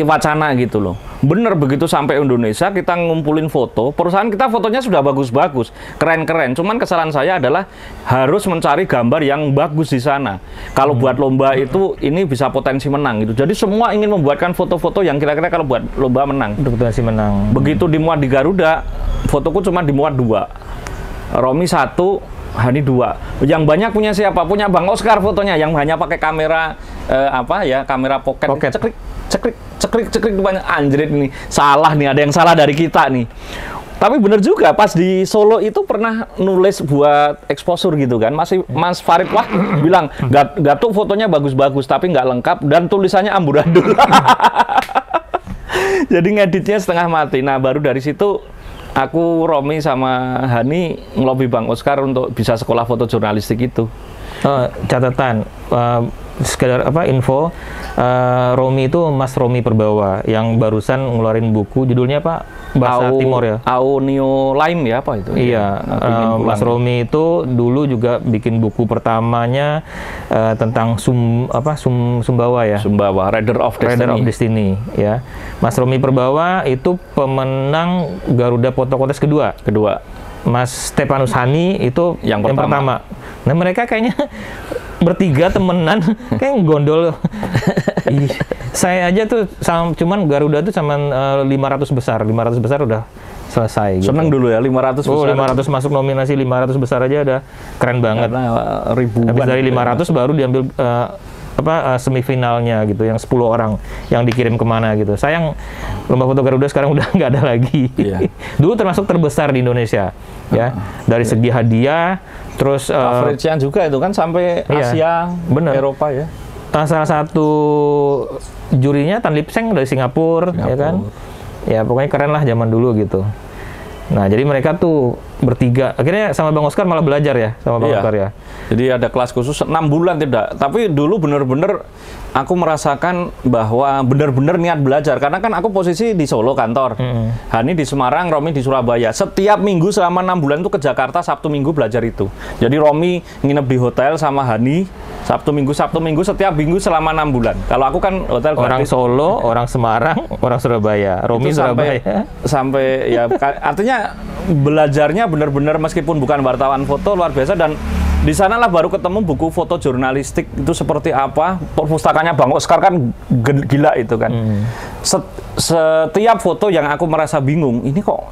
Speaker 3: wacana gitu loh. Bener begitu sampai Indonesia kita ngumpulin foto, perusahaan kita fotonya sudah bagus-bagus, keren-keren. Cuman kesalahan saya adalah harus mencari gambar yang bagus di sana. Kalau buat lomba itu ini bisa potensi menang gitu. Jadi semua ingin membuatkan foto-foto yang kira-kira kalau buat lomba menang.
Speaker 1: Potensi menang.
Speaker 3: Begitu dimuat di Garuda, fotoku cuma dimuat 2. Romi 1, Hani 2. Yang banyak punya siapa? Punya Bang Oscar fotonya yang hanya pakai kamera kamera pocket. Cekrik banyak, anjrit ini. Salah nih, ada yang salah dari kita nih. Tapi bener juga, pas di Solo itu pernah nulis buat exposure gitu kan. Mas Farid Wah bilang, Gatuk fotonya bagus-bagus tapi nggak lengkap dan tulisannya amburadul. Jadi ngeditnya setengah mati. Nah, baru dari situ aku, Romi sama Hani ngelobi Bang Oscar untuk bisa sekolah foto jurnalistik itu.
Speaker 1: Catatan, sekedar info, Romi itu Mas Romi Perbawa yang barusan ngeluarin buku, judulnya apa? Bahasa Timur ya?
Speaker 3: Aunio Laim ya, apa itu?
Speaker 1: Iya, Mas Romi itu dulu juga bikin buku pertamanya tentang Sumbawa ya?
Speaker 3: Sumbawa, Rider of
Speaker 1: Destiny ya. Mas Romi Perbawa itu pemenang Garuda Foto Kontes kedua. Mas Stepanus Hani itu yang pertama. Nah, mereka kayaknya bertiga temenan kayak gondol. Saya aja tuh cuman Garuda tuh sama 500 besar udah selesai gitu.
Speaker 3: Seneng dulu ya 500 besar.
Speaker 1: 500 masuk nominasi 500 besar aja udah keren banget.
Speaker 3: Karena ribuan.
Speaker 1: Habis dari 500 baru diambil semifinalnya gitu, yang 10 orang yang dikirim kemana gitu. Sayang lomba foto Garuda sekarang udah nggak ada lagi. Iya. Dulu termasuk terbesar di Indonesia ya, dari segi hadiah, terus
Speaker 3: coverage-nya juga itu kan sampai Asia, Eropa ya.
Speaker 1: Salah satu jurinya Tan Lip Seng dari Singapura, ya kan. Ya pokoknya keren lah zaman dulu gitu. Nah, jadi mereka tuh bertiga. Akhirnya sama Bang Oscar malah belajar ya, sama Bang Oscar ya.
Speaker 3: Jadi ada kelas khusus 6 bulan tidak. Tapi dulu bener-bener aku merasakan bahwa bener-bener niat belajar. Karena kan aku posisi di Solo kantor. Hani di Semarang, Romi di Surabaya. Setiap minggu selama 6 bulan itu ke Jakarta, Sabtu Minggu belajar itu. Jadi Romi nginep di hotel sama Hani, Sabtu Minggu setiap minggu selama 6 bulan. Kalau aku kan hotel
Speaker 1: orang Solo, orang Semarang, orang Surabaya. Romi Surabaya.
Speaker 3: Sampai ya artinya belajarnya benar-benar meskipun bukan wartawan foto luar biasa. Dan di sanalah baru ketemu buku foto jurnalistik itu seperti apa. Perpustakanya Bang Oscar kan gila itu kan. Setiap foto yang aku merasa bingung,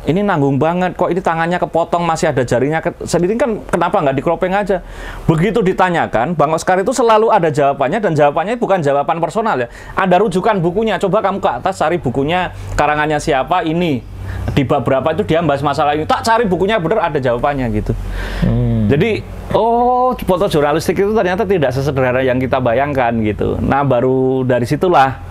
Speaker 3: ini nanggung banget, kok ini tangannya kepotong, masih ada jarinya sendiri kan, kenapa nggak di-cropping aja? Begitu ditanyakan, Bang Oscar itu selalu ada jawabannya, dan jawabannya bukan jawaban personal ya. Ada rujukan bukunya, coba kamu ke atas cari bukunya, karangannya siapa, ini. Di bab berapa itu dia bahas masalah ini, tak cari bukunya bener ada jawabannya gitu. Jadi foto jurnalistik itu ternyata tidak sesederhana yang kita bayangkan gitu. Nah, baru dari situlah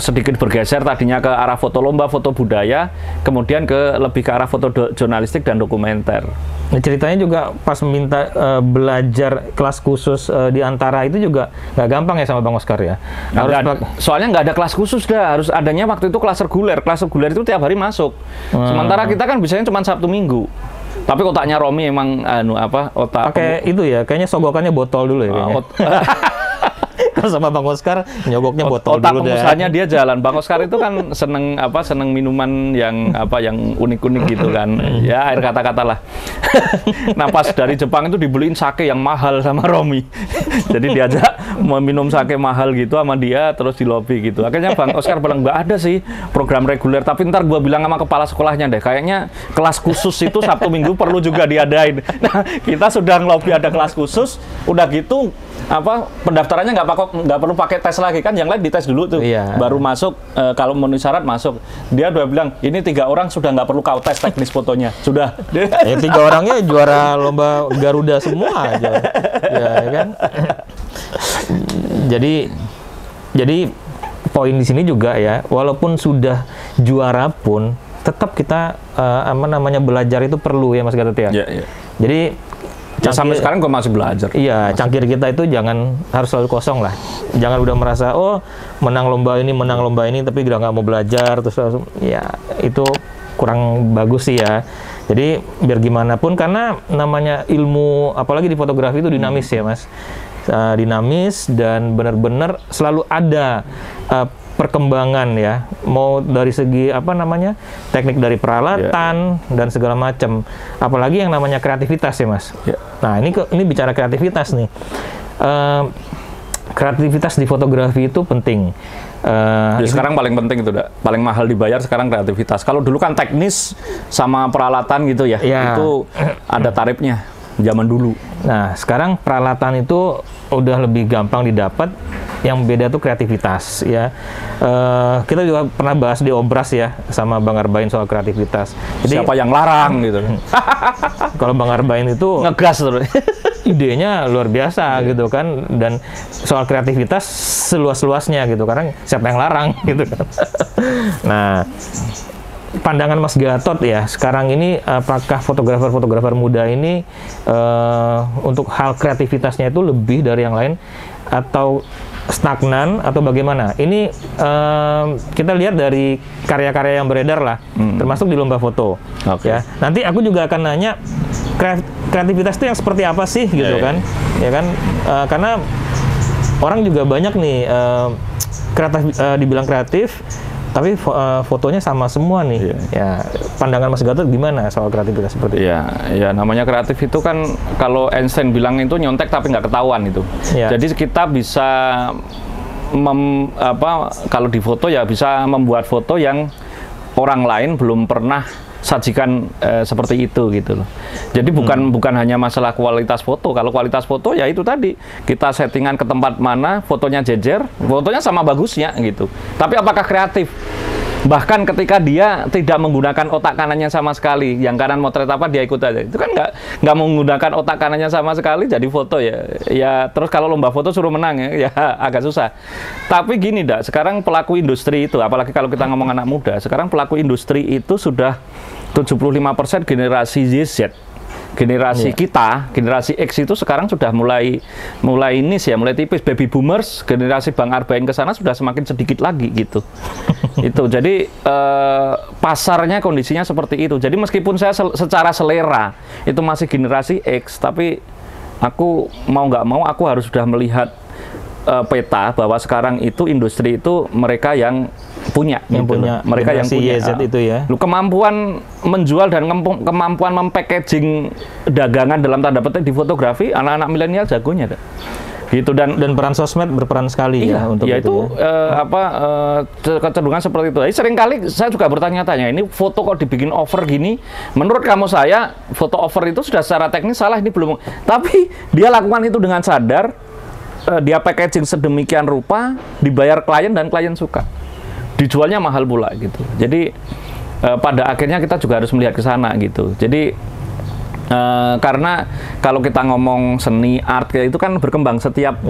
Speaker 3: sedikit bergeser tadinya ke arah foto lomba, foto budaya, kemudian lebih ke arah foto jurnalistik dan dokumenter.
Speaker 1: Nah, ceritanya juga pas minta belajar kelas khusus di antara itu juga nggak gampang ya sama Bang Oscar ya.
Speaker 3: Soalnya nggak ada kelas khusus harus adanya waktu itu kelas reguler. Kelas reguler itu tiap hari masuk. Sementara kita kan biasanya cuma Sabtu Minggu. Tapi otaknya Romi emang otak.
Speaker 1: Pakai itu ya, kayaknya sogokannya botol dulu ya kayaknya. Sama Bang Oscar nyogoknya botol
Speaker 3: otak
Speaker 1: dulu deh.
Speaker 3: Otak dia jalan. Bang Oscar itu kan seneng minuman yang unik-unik gitu kan. Ya air kata-kata lah. Nah, pas dari Jepang itu dibeliin sake yang mahal sama Romi. Jadi diajak minum sake mahal gitu sama dia, terus di lobi gitu. Akhirnya Bang Oscar bilang, nggak ada sih program reguler, tapi ntar gua bilang sama kepala sekolahnya deh, kayaknya kelas khusus itu Sabtu Minggu perlu juga diadain. Nah, kita sudah ngelobi ada kelas khusus, udah gitu pendaftarannya nggak perlu pakai tes lagi kan, yang lain dites dulu tuh, baru masuk. Kalau memenuhi syarat masuk. Dia udah bilang ini 3 orang sudah nggak perlu kau tes teknis fotonya, sudah.
Speaker 1: 3 orangnya juara lomba Garuda semua aja, ya kan. Jadi poin di sini juga ya, walaupun sudah juara pun tetap kita belajar itu perlu ya Mas Gatot ya. Jadi
Speaker 3: sampai sekarang gue masih belajar.
Speaker 1: Iya, cangkir kita itu harus selalu kosong lah. Jangan udah merasa menang lomba ini tapi udah nggak mau belajar terus ya itu kurang bagus sih ya. Jadi biar gimana pun, karena namanya ilmu apalagi di fotografi itu dinamis ya Mas. Dinamis dan benar-benar selalu ada perkembangan ya, mau dari segi teknik dari peralatan dan segala macam, apalagi yang namanya kreativitas ya Mas. Nah ini bicara kreativitas nih, kreativitas di fotografi itu penting.
Speaker 3: Sekarang paling penting itu, paling mahal dibayar sekarang kreativitas. Kalau dulu kan teknis sama peralatan gitu ya, itu ada tarifnya zaman dulu.
Speaker 1: Nah sekarang peralatan itu udah lebih gampang didapat. Yang beda tuh kreativitas ya. Kita juga pernah bahas di Obras ya sama Bang Arbain soal kreativitas.
Speaker 3: Jadi, siapa yang larang gitu?
Speaker 1: Kalau Bang Arbain itu
Speaker 3: ngegas terus.
Speaker 1: Idenya luar biasa gitu kan, dan soal kreativitas seluas-luasnya gitu, karena siapa yang larang gitu kan. Nah, pandangan Mas Gatot ya, sekarang ini apakah fotografer-fotografer muda ini untuk hal kreativitasnya itu lebih dari yang lain atau stagnan atau bagaimana? Ini kita lihat dari karya-karya yang beredar lah, termasuk di lomba foto. Ya. Nanti aku juga akan nanya kreativitas itu yang seperti apa sih gitu kan? Ya kan? Karena orang juga banyak nih dibilang kreatif, tapi fotonya sama semua nih. Ya, pandangan Mas Gatot gimana soal kreativitas seperti itu?
Speaker 3: Ya namanya kreatif itu kan, kalau Einstein bilang itu nyontek tapi nggak ketahuan itu. Jadi kita bisa kalau di foto ya bisa membuat foto yang orang lain belum pernah sajikan seperti itu gitu loh. Jadi bukan hanya masalah kualitas foto. Kalau kualitas foto ya itu tadi, kita settingan ke tempat mana, fotonya jejer, fotonya sama bagusnya gitu. Tapi apakah kreatif? Bahkan ketika dia tidak menggunakan otak kanannya sama sekali, yang kanan motret apa dia ikut aja. Itu kan nggak menggunakan otak kanannya sama sekali, jadi foto ya. Ya terus kalau lomba foto suruh menang ya agak susah. Tapi gini sekarang pelaku industri itu, apalagi kalau kita ngomong anak muda, sekarang pelaku industri itu sudah 75% generasi Z. Generasi kita, generasi X itu sekarang sudah mulai tipis. Baby boomers, generasi Bang Arbain ke sana sudah semakin sedikit lagi gitu. Itu jadi pasarnya kondisinya seperti itu. Jadi meskipun saya secara selera itu masih generasi X, tapi aku mau nggak mau aku harus sudah melihat peta bahwa sekarang itu industri itu mereka yang punya, mereka yang punya
Speaker 1: YZ itu ya.
Speaker 3: Kemampuan menjual dan kemampuan mempackaging dagangan dalam tanda petik di fotografi, anak-anak milenial jagonya gitu. Dan
Speaker 1: peran sosmed berperan sekali ya untuk itu.
Speaker 3: Kecenderungan seperti itu. Jadi seringkali saya juga bertanya-tanya, ini foto kok dibikin over gini, menurut kamu saya foto over itu sudah secara teknis salah, ini belum. Tapi dia lakukan itu dengan sadar, dia packaging sedemikian rupa, dibayar klien dan klien suka. Dijualnya mahal pula gitu. Jadi pada akhirnya kita juga harus melihat ke sana gitu. Jadi karena kalau kita ngomong seni art itu kan berkembang setiap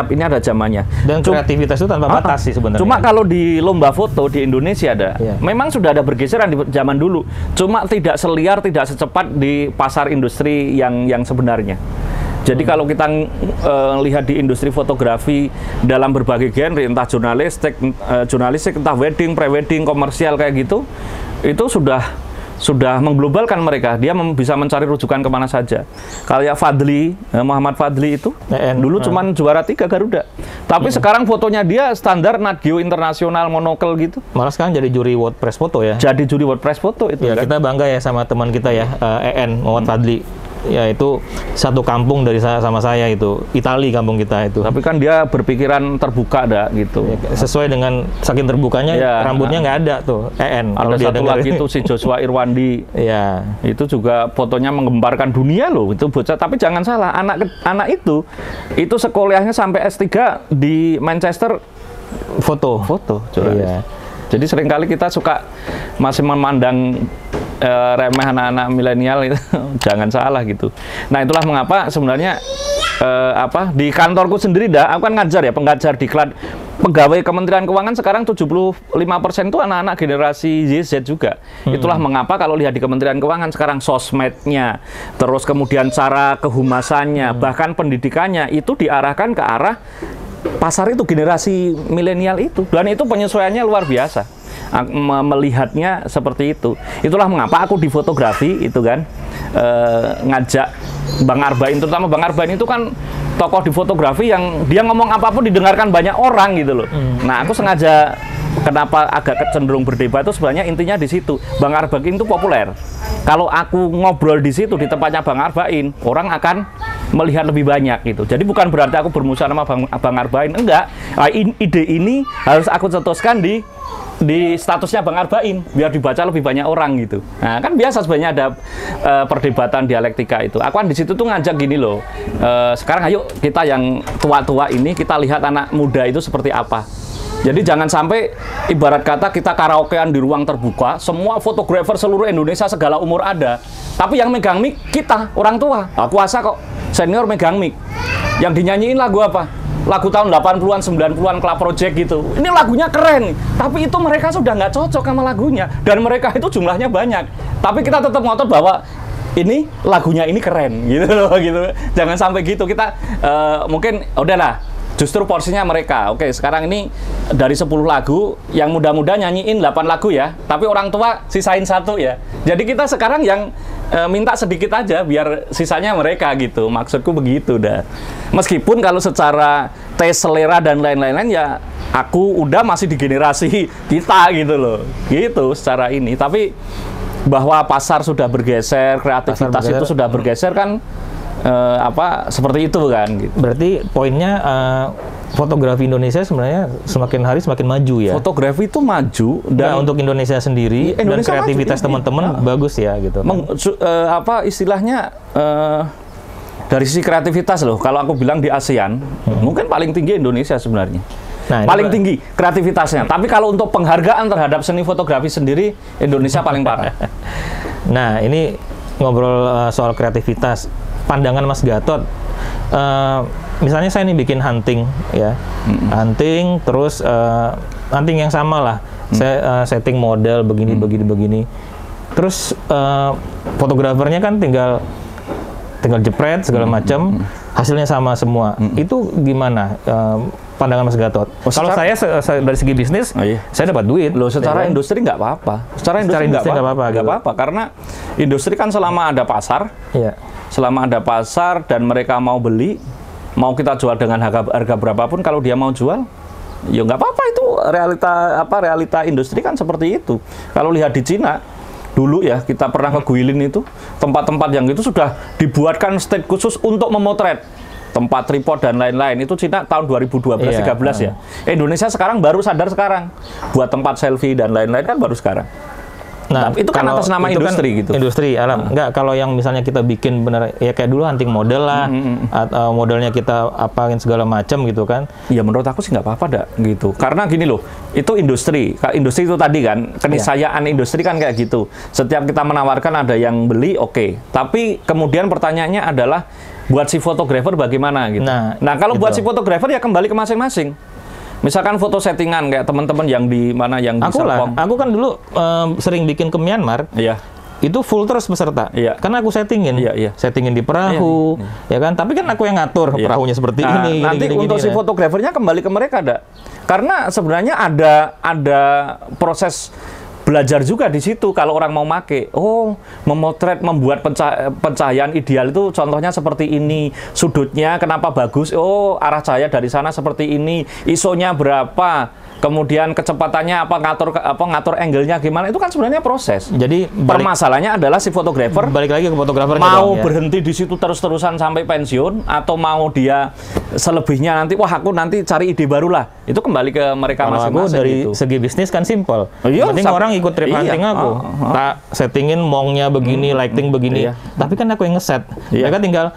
Speaker 3: ini ada zamannya.
Speaker 1: Dan kreativitas itu tanpa batas sih sebenarnya.
Speaker 3: Cuma kalau di lomba foto di Indonesia memang sudah ada bergeseran di zaman dulu. Cuma tidak seliar, tidak secepat di pasar industri yang sebenarnya. Jadi kalau kita lihat di industri fotografi dalam berbagai genre, entah jurnalistik, entah wedding, pre-wedding, komersial kayak gitu, itu sudah mengglobalkan mereka. Dia bisa mencari rujukan kemana saja. Kayak Fadli, Muhammad Fadli itu dulu cuman juara 3 Garuda. Tapi sekarang fotonya dia standar Nat Geo internasional monokel gitu.
Speaker 1: Malah sekarang jadi juri WordPress foto ya.
Speaker 3: Jadi juri WordPress foto itu.
Speaker 1: Ya, kita bangga ya sama teman kita ya, Muhammad Fadli. ya itu satu kampung dari sama saya itu, Itali kampung kita itu.
Speaker 3: Tapi kan dia berpikiran terbuka dah gitu.
Speaker 1: Ya, sesuai dengan saking terbukanya
Speaker 3: Ya,
Speaker 1: rambutnya nggak ada tuh, EN.
Speaker 3: Ada
Speaker 1: Kalau dia
Speaker 3: satu
Speaker 1: dengar.
Speaker 3: lagi tuh si Joshua Irwandi.
Speaker 1: Ya,
Speaker 3: Itu juga fotonya menggemparkan dunia loh, itu bocah. Tapi jangan salah, anak itu sekolahnya sampai S3 di Manchester
Speaker 1: foto.
Speaker 3: jurnalis.
Speaker 1: Iya.
Speaker 3: Jadi seringkali kita suka masih memandang remeh anak-anak milenial itu. Jangan salah gitu. Nah, itulah mengapa sebenarnya di kantorku sendiri aku kan ngajar ya, pengajar diklat. Pegawai Kementerian Keuangan sekarang 75% itu anak-anak generasi Z juga. Itulah mengapa kalau lihat di Kementerian Keuangan sekarang sosmednya, terus kemudian cara kehumasannya, bahkan pendidikannya itu diarahkan ke arah pasar itu, generasi milenial itu. Dan itu penyesuaiannya luar biasa. Melihatnya seperti itu. Itulah mengapa aku di fotografi itu kan ngajak Bang Arbain, terutama Bang Arbain itu kan tokoh di fotografi yang dia ngomong apapun didengarkan banyak orang gitu loh. Nah, aku sengaja kenapa agak cenderung berdebat itu sebenarnya intinya di situ. Bang Arbain itu populer. Kalau aku ngobrol di situ di tempatnya Bang Arbain, orang akan melihat lebih banyak gitu. Jadi bukan berarti aku bermusuhan sama Bang Arbain, enggak. Ide ini harus aku cetuskan di statusnya Bang Arbain biar dibaca lebih banyak orang gitu. Nah, kan biasa sebenarnya ada perdebatan dialektika itu. Aku kan di situ tuh ngajak gini loh. Sekarang ayo kita yang tua-tua ini kita lihat anak muda itu seperti apa. Jadi jangan sampai ibarat kata kita karaokean di ruang terbuka, semua fotografer seluruh Indonesia segala umur ada. Tapi yang megang mic kita, orang tua. Aku asa kok senior megang mic. Yang dinyanyiin lagu apa? Lagu tahun 80-an, 90-an, Club Project gitu. Ini lagunya keren, tapi itu mereka sudah nggak cocok sama lagunya. Dan mereka itu jumlahnya banyak. Tapi kita tetap ngotot bahwa ini lagunya ini keren, gitu loh, gitu. Jangan sampai gitu. Kita mungkin udahlah, justru porsinya mereka. Oke, sekarang ini dari 10 lagu, yang muda-muda nyanyiin 8 lagu ya. Tapi orang tua sisain 1 ya. Jadi kita sekarang yang minta sedikit aja biar sisanya mereka gitu. Maksudku begitu dah. Meskipun kalau secara tes selera dan lain-lain ya aku udah masih di generasi kita gitu loh. Gitu secara ini. Tapi bahwa pasar sudah bergeser, kreativitas itu sudah bergeser kan seperti itu kan gitu.
Speaker 1: Berarti poinnya fotografi Indonesia sebenarnya semakin hari semakin maju ya.
Speaker 3: Fotografi itu maju dan
Speaker 1: untuk Indonesia sendiri
Speaker 3: Indonesia
Speaker 1: dan kreativitas teman-teman bagus ya gitu.
Speaker 3: Istilahnya dari sisi kreativitas loh. Kalau aku bilang di ASEAN mungkin paling tinggi Indonesia sebenarnya.
Speaker 1: Nah,
Speaker 3: paling tinggi kreativitasnya. Tapi kalau untuk penghargaan terhadap seni fotografi sendiri Indonesia paling parah.
Speaker 1: Nah, ini ngobrol soal kreativitas. Pandangan Mas Gatot, misalnya saya ini bikin hunting ya, hunting terus hunting yang sama lah, saya setting model begini, terus fotografernya kan tinggal jepret segala macam, hasilnya sama semua. Itu gimana pandangan Mas Gatot? Kalau saya dari segi bisnis, saya dapat duit.
Speaker 3: Loh, secara industri nggak apa-apa. Secara industri nggak apa-apa, karena industri kan selama ada pasar.
Speaker 1: Iya.
Speaker 3: Selama ada pasar dan mereka mau beli, mau kita jual dengan harga berapapun, kalau dia mau jual, ya nggak apa-apa. Itu realita industri kan seperti itu. Kalau lihat di Cina, dulu ya kita pernah ke Guilin itu, tempat-tempat yang itu sudah dibuatkan stage khusus untuk memotret, tempat tripod dan lain-lain. Itu Cina tahun 2012-13 ya. Indonesia sekarang baru sadar sekarang, buat tempat selfie dan lain-lain kan baru sekarang. Nah, itu kan atas nama industri kan gitu.
Speaker 1: Industri alam. Enggak, kalau yang misalnya kita bikin bener ya kayak dulu hunting model lah, atau modelnya kita apain segala macam gitu kan.
Speaker 3: Ya menurut aku sih nggak apa-apa dah gitu. Karena gini loh, itu industri. Industri itu tadi kan, keniscayaan industri kan kayak gitu. Setiap kita menawarkan ada yang beli, oke. Tapi kemudian pertanyaannya adalah buat si fotografer bagaimana gitu. Nah kalau buat si fotografer ya kembali ke masing-masing. Misalkan foto settingan kayak teman-teman yang di mana yang di Serpong.
Speaker 1: Aku kan dulu sering bikin ke Myanmar.
Speaker 3: Iya.
Speaker 1: Itu full terus peserta.
Speaker 3: Iya.
Speaker 1: Karena aku settingin.
Speaker 3: Iya.
Speaker 1: Settingin di perahu, ya kan? Tapi kan aku yang ngatur perahunya seperti ini.
Speaker 3: Nanti untuk si fotografernya kembali ke mereka ada. Karena sebenarnya ada proses belajar juga di situ kalau orang mau make. Oh, memotret, membuat pencahayaan ideal itu contohnya seperti ini, sudutnya kenapa bagus? Oh, arah cahaya dari sana seperti ini, ISO-nya berapa? Kemudian kecepatannya ngatur angle-nya gimana, itu kan sebenarnya proses.
Speaker 1: Jadi
Speaker 3: permasalahannya adalah si fotografer
Speaker 1: balik lagi ke fotografer
Speaker 3: mau
Speaker 1: dong, ya.
Speaker 3: berhenti di situ terus-terusan sampai pensiun, atau mau dia selebihnya nanti wah aku nanti cari ide baru lah. Itu kembali ke mereka
Speaker 1: Kalau aku
Speaker 3: masing-masing
Speaker 1: dari
Speaker 3: gitu.
Speaker 1: segi bisnis kan simpel.
Speaker 3: Iya,
Speaker 1: Penting orang ikut trip hunting aku. Tak settingin mongnya begini, lighting begini.
Speaker 3: Iya.
Speaker 1: Tapi kan aku yang ngeset.
Speaker 3: Iya.
Speaker 1: Mereka tinggal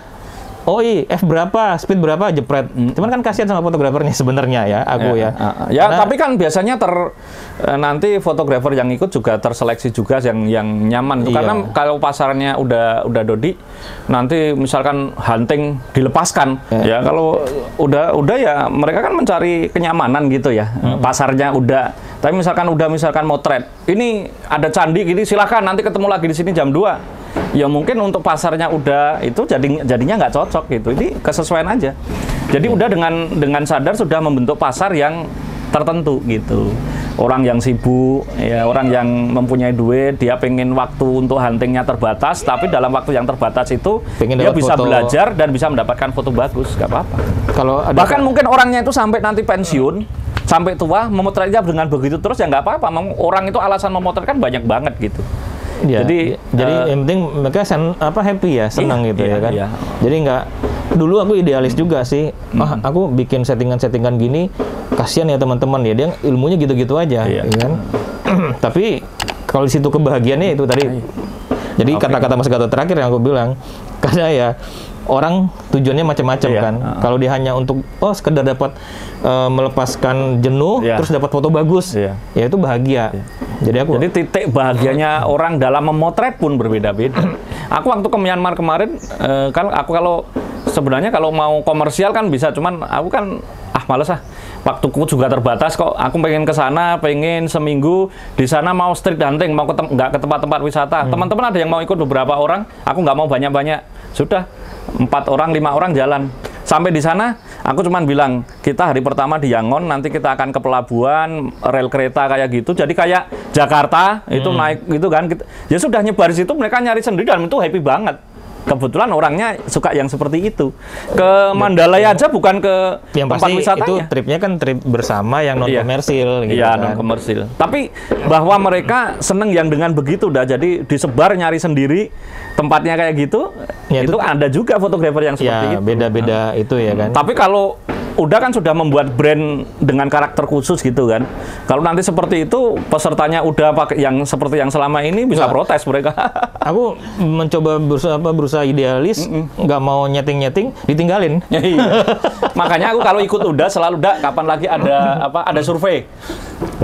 Speaker 1: F berapa, speed berapa, jepret. Cuman kan kasihan sama fotografernya sebenarnya ya, aku ya.
Speaker 3: Ya,
Speaker 1: Karena,
Speaker 3: tapi kan biasanya nanti fotografer yang ikut juga terseleksi juga yang nyaman.
Speaker 1: Iya.
Speaker 3: Karena kalau pasarnya udah dodi, nanti misalkan hunting dilepaskan. Ya, kalau udah ya mereka kan mencari kenyamanan gitu ya. Pasarnya udah. Tapi misalkan motret. Ini ada candi gini, silakan nanti ketemu lagi di sini jam 2. Ya mungkin untuk pasarnya udah itu jadinya nggak cocok gitu. Ini kesesuaian aja. Jadi udah dengan sadar sudah membentuk pasar yang tertentu gitu. Orang yang sibuk, ya orang yang mempunyai duit, dia pengen waktu untuk huntingnya terbatas, tapi dalam waktu yang terbatas itu dia bisa belajar dan bisa mendapatkan foto bagus, nggak apa-apa. Bahkan mungkin orangnya itu sampai nanti pensiun, sampai tua, memotretnya dengan begitu terus ya nggak apa-apa. Orang itu alasan memotret kan banyak banget gitu.
Speaker 1: Ya,
Speaker 3: jadi
Speaker 1: yang penting mereka happy ya, senang gitu ya kan.
Speaker 3: Iya.
Speaker 1: Jadi nggak, dulu aku idealis juga sih. Aku bikin settingan-settingan gini, kasihan ya teman-teman ya, dia ilmunya gitu-gitu aja, ya kan. Tapi kalau di situ kebahagiaannya itu tadi. Jadi kata-kata Mas Gatot terakhir yang aku bilang, karena ya orang tujuannya macam-macam kan. Kalau dia hanya untuk sekedar dapat melepaskan jenuh, terus dapat foto bagus, ya itu bahagia. Jadi
Speaker 3: titik bahagianya orang dalam memotret pun berbeda-beda. Aku waktu ke Myanmar kemarin, kan aku sebenarnya kalau mau komersial kan bisa, cuman aku kan males ah. Waktuku juga terbatas kok. Aku pengen ke sana, pengen seminggu di sana mau street hunting, mau nggak ke tempat-tempat wisata. Teman-teman ada yang mau ikut beberapa orang, aku nggak mau banyak-banyak. Sudah 4 orang, 5 orang jalan. Sampai di sana, aku cuman bilang, kita hari pertama di Yangon, nanti kita akan ke pelabuhan, rel kereta kayak gitu. Jadi kayak Jakarta, itu naik gitu kan. Ya sudah nyebar di situ, mereka nyari sendiri dan itu happy banget. Kebetulan orangnya suka yang seperti itu. Ke Mandalay aja bukan ke
Speaker 1: yang
Speaker 3: tempat wisatanya.
Speaker 1: Itu tripnya kan trip bersama yang non komersil gitu.
Speaker 3: Iya,
Speaker 1: kan.
Speaker 3: non komersil. Tapi bahwa mereka seneng yang dengan begitu dah, jadi disebar nyari sendiri tempatnya kayak gitu. Ya, itu ada juga fotografer yang seperti itu.
Speaker 1: Beda-beda itu ya kan.
Speaker 3: Tapi kalau udah kan sudah membuat brand dengan karakter khusus gitu kan. Kalau nanti seperti itu pesertanya udah pakai yang seperti yang selama ini bisa protes mereka.
Speaker 1: Aku mencoba berusaha idealis, nggak mau nyeting ditinggalin.
Speaker 3: Makanya aku kalau ikut udah selalu kapan lagi ada survei.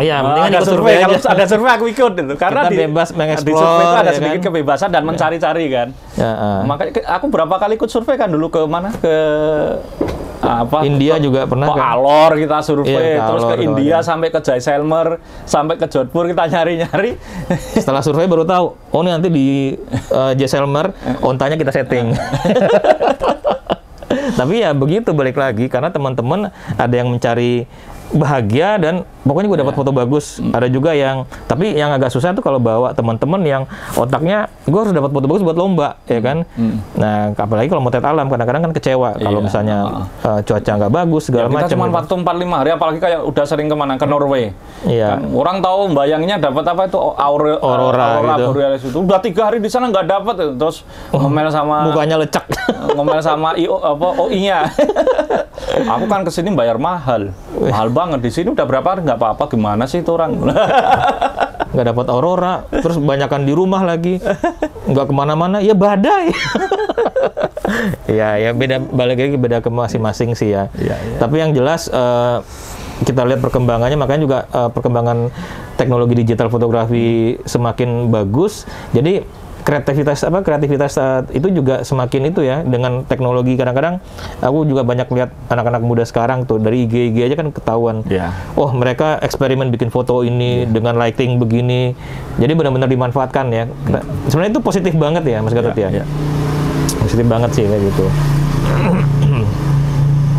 Speaker 1: Iya,
Speaker 3: ada survei. Kalau ada survei aku ikut itu karena
Speaker 1: kita bebas mengeksplor.
Speaker 3: Di survei itu ada
Speaker 1: ya
Speaker 3: sedikit
Speaker 1: kan?
Speaker 3: kebebasan dan mencari-cari kan. Makanya aku berapa kali ikut survei kan dulu ke mana
Speaker 1: India juga pernah
Speaker 3: ke
Speaker 1: kan?
Speaker 3: Alor kita survei, terus ke India
Speaker 1: ya.
Speaker 3: sampai ke Jaisalmer, sampai ke Jodhpur kita nyari-nyari.
Speaker 1: Setelah survei baru tahu, ini nanti di Jaisalmer ontanya kita setting. Tapi ya begitu, balik lagi karena teman-teman ada yang mencari bahagia dan pokoknya gue dapat foto bagus. Ada juga yang, tapi yang agak susah tuh kalau bawa teman-teman yang otaknya gue harus dapat foto bagus buat lomba, ya kan? Nah, apalagi kalau motret alam kadang-kadang kan kecewa kalau misalnya cuaca nggak bagus segala macam.
Speaker 3: Kita cuma waktu 45 hari, apalagi kayak udah sering kemana ke Norway.
Speaker 1: Iya.
Speaker 3: Kan, orang tahu bayanginnya dapat apa itu
Speaker 1: aurora gitu.
Speaker 3: borealis itu. Udah 3 hari di sana nggak dapat, terus ngomel sama
Speaker 1: mukanya lecek.
Speaker 3: Ngomel sama OI-nya. Aku kan kesini bayar mahal banget. Di sini udah berapa hari nggak apa-apa, gimana sih itu orang?
Speaker 1: Nggak dapat aurora, terus banyakan di rumah lagi, nggak kemana-mana, ya badai. ya beda, balik lagi beda ke masing-masing sih ya. Tapi yang jelas kita lihat perkembangannya, makanya juga perkembangan teknologi digital fotografi semakin bagus. Jadi kreativitas itu juga semakin itu ya dengan teknologi. Kadang-kadang aku juga banyak lihat anak-anak muda sekarang tuh dari IG aja kan ketahuan. Oh, mereka eksperimen bikin foto ini dengan lighting begini. Jadi benar-benar dimanfaatkan ya. Sebenarnya itu positif banget ya Mas Gatot ya. Positif banget sih kayak gitu.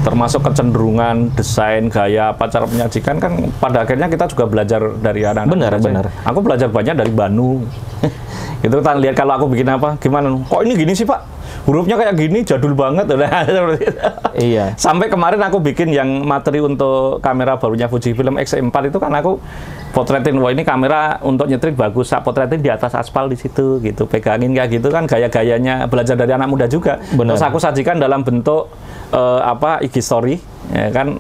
Speaker 3: termasuk kecenderungan desain, gaya, apa cara menyajikan kan pada akhirnya kita juga belajar dari anak-anak.
Speaker 1: Benar.
Speaker 3: Aku belajar banyak dari Banu. Itu kan lihat kalau aku bikin apa, gimana? Kok ini gini sih Pak? Hurufnya kayak gini, jadul banget.
Speaker 1: Iya.
Speaker 3: Sampai kemarin aku bikin yang materi untuk kamera barunya Fujifilm X4 itu kan aku potretin, wah ini kamera untuk nyetrik bagus, saya potretin di atas aspal di situ gitu, pegangin kayak gitu kan gaya-gayanya belajar dari anak muda juga.
Speaker 1: Benar.
Speaker 3: Terus aku sajikan dalam bentuk IG story, ya kan,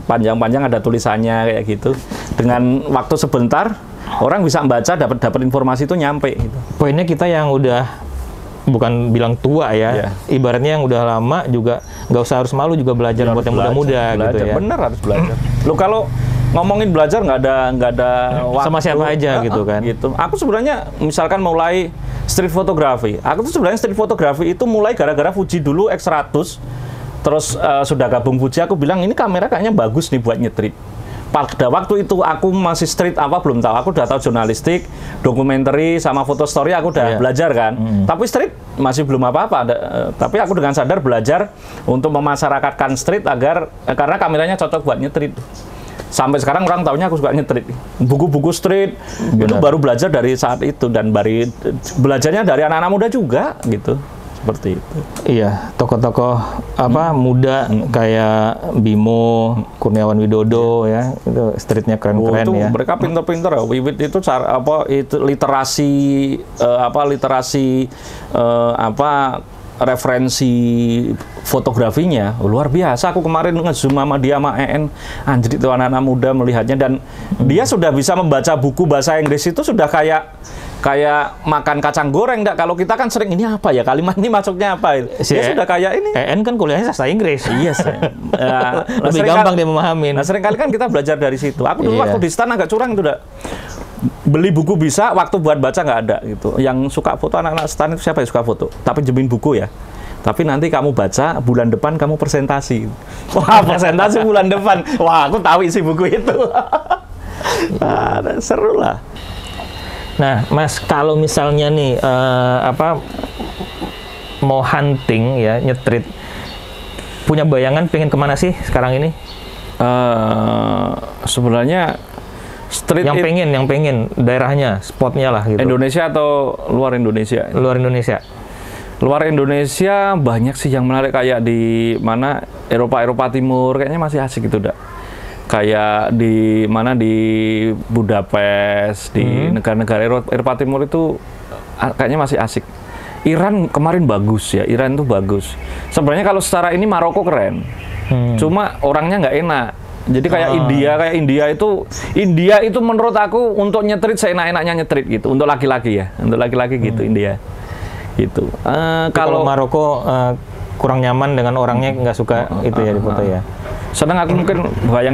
Speaker 3: panjang-panjang ada tulisannya kayak gitu. Dengan waktu sebentar orang bisa membaca, dapat informasi itu nyampe gitu.
Speaker 1: Poinnya kita yang udah bukan bilang tua ya, ibaratnya yang udah lama juga nggak usah harus malu juga belajar buat yang muda-muda gitu ya.
Speaker 3: Bener harus belajar. Lo kalau ngomongin belajar nggak ada waktu.
Speaker 1: Sama siapa aja gitu kan.
Speaker 3: Gitu. Aku sebenarnya misalkan mulai street photography. Aku tuh sebenarnya street photography itu mulai gara-gara Fuji dulu X100. Terus sudah gabung Fuji, aku bilang ini kamera kayaknya bagus nih buat nyetrit. Pada waktu itu aku masih street apa belum tahu. Aku udah tahu jurnalistik, dokumenter sama foto story aku udah belajar kan. Tapi street masih belum apa-apa. Tapi aku dengan sadar belajar untuk memasyarakatkan street agar karena kameranya cocok buat nyetrit. Sampai sekarang orang taunya aku suka nyetrit. Buku-buku street itu baru belajar dari saat itu dan belajarnya dari anak-anak muda juga gitu. Seperti itu.
Speaker 1: Iya, tokoh-tokoh muda kayak Bimo, Kurniawan Widodo ya, itu streetnya keren-keren ya.
Speaker 3: Mereka pinter-pinter ya. Wiwit itu cara itu literasi referensi fotografinya luar biasa. Aku kemarin nge-zoom sama dia sama EN, anjir itu anak-anak muda melihatnya dan dia sudah bisa membaca buku bahasa Inggris itu sudah kayak makan kacang goreng enggak? Kalau kita kan sering ini apa ya? Kalimat ini masuknya apa? Dia sudah kayak ini.
Speaker 1: EN kan kuliahnya sastra Inggris.
Speaker 3: Iya,
Speaker 1: lebih gampang dia memahamin.
Speaker 3: Nah, seringkali kan kita belajar dari situ. Aku dulu waktu di stan agak curang itu udah. Beli buku bisa, waktu buat baca nggak ada gitu. Yang suka foto anak-anak stan itu siapa yang suka foto? Tapi jemin buku ya. Tapi nanti kamu baca, bulan depan kamu presentasi. Wah, presentasi bulan depan. Wah, aku tahu isi buku itu. Seru lah.
Speaker 1: Nah, Mas, kalau misalnya nih mau hunting ya, nyetrit, punya bayangan pengen kemana sih sekarang ini?
Speaker 3: Sebenarnya street
Speaker 1: yang pengen daerahnya, spotnya lah gitu.
Speaker 3: Indonesia atau luar Indonesia?
Speaker 1: Luar Indonesia.
Speaker 3: Luar Indonesia banyak sih yang menarik kayak di mana Eropa Timur kayaknya masih asik gitu dah. Kayak di mana di Budapest, di negara-negara Eropa Timur itu kayaknya masih asik. Iran kemarin bagus ya, Iran tuh bagus. Sebenarnya kalau secara ini Maroko keren, cuma orangnya nggak enak. Jadi kayak India itu menurut aku untuk nyetrit seenak-enaknya nyetrit gitu, untuk laki-laki ya, untuk laki-laki gitu India, gitu.
Speaker 1: Kalau Maroko kurang nyaman dengan orangnya nggak suka itu ya di foto ya.
Speaker 3: Sedang aku mungkin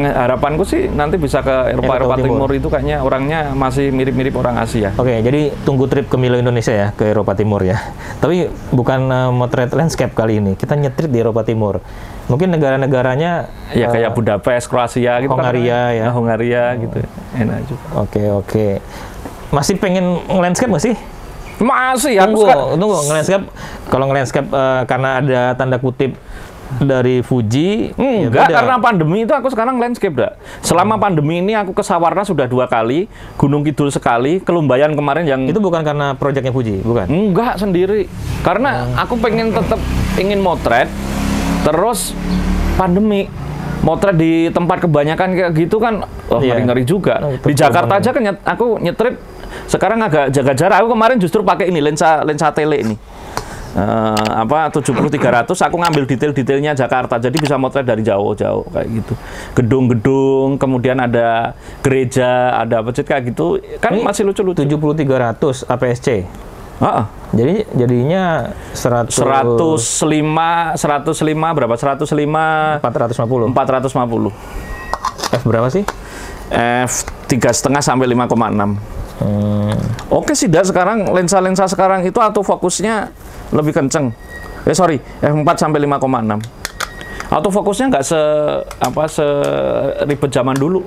Speaker 3: harapanku sih nanti bisa ke Eropa Timur itu kayaknya orangnya masih mirip-mirip orang Asia.
Speaker 1: Oke, jadi tunggu trip ke Milo Indonesia ya, ke Eropa Timur ya. Tapi bukan motret landscape kali ini, kita nyetrit di Eropa Timur. Mungkin negara-negaranya
Speaker 3: ya kayak Budapest, Kroasia gitu,
Speaker 1: Hongaria kan, ya.
Speaker 3: Hongaria gitu. Enak juga.
Speaker 1: Oke. Masih pengen landscape nggak sih?
Speaker 3: Masih,
Speaker 1: tunggu nge-landscape. Kalau nge-landscape karena ada tanda kutip dari Fuji,
Speaker 3: enggak, karena pandemi itu aku sekarang landscape dah. Selama pandemi ini aku ke Sawarna sudah 2 kali, Gunung Kidul sekali, ke Lumbayan kemarin yang
Speaker 1: itu bukan karena proyeknya Fuji, bukan?
Speaker 3: Enggak, sendiri. Karena aku ingin motret, terus pandemi. Motret di tempat kebanyakan kayak gitu kan, ngeri-ngeri juga. Di Jakarta aja kan aku nyetrit sekarang agak jaga jarak. Aku kemarin justru pakai ini lensa tele ini. 70-300 aku ngambil detail-detailnya Jakarta, jadi bisa motret dari jauh-jauh kayak gitu, gedung-gedung, kemudian ada gereja, ada masjid kayak gitu kan. Ini masih lucu-lucu.
Speaker 1: 70-300 APS-C. Jadi jadinya 105 berapa? 450 F berapa sih?
Speaker 3: F 3,5 sampai 5,6. Oke sih, sekarang lensa sekarang itu autofokusnya lebih kenceng. F4 sampai 5,6. Autofokusnya nggak seribet zaman dulu.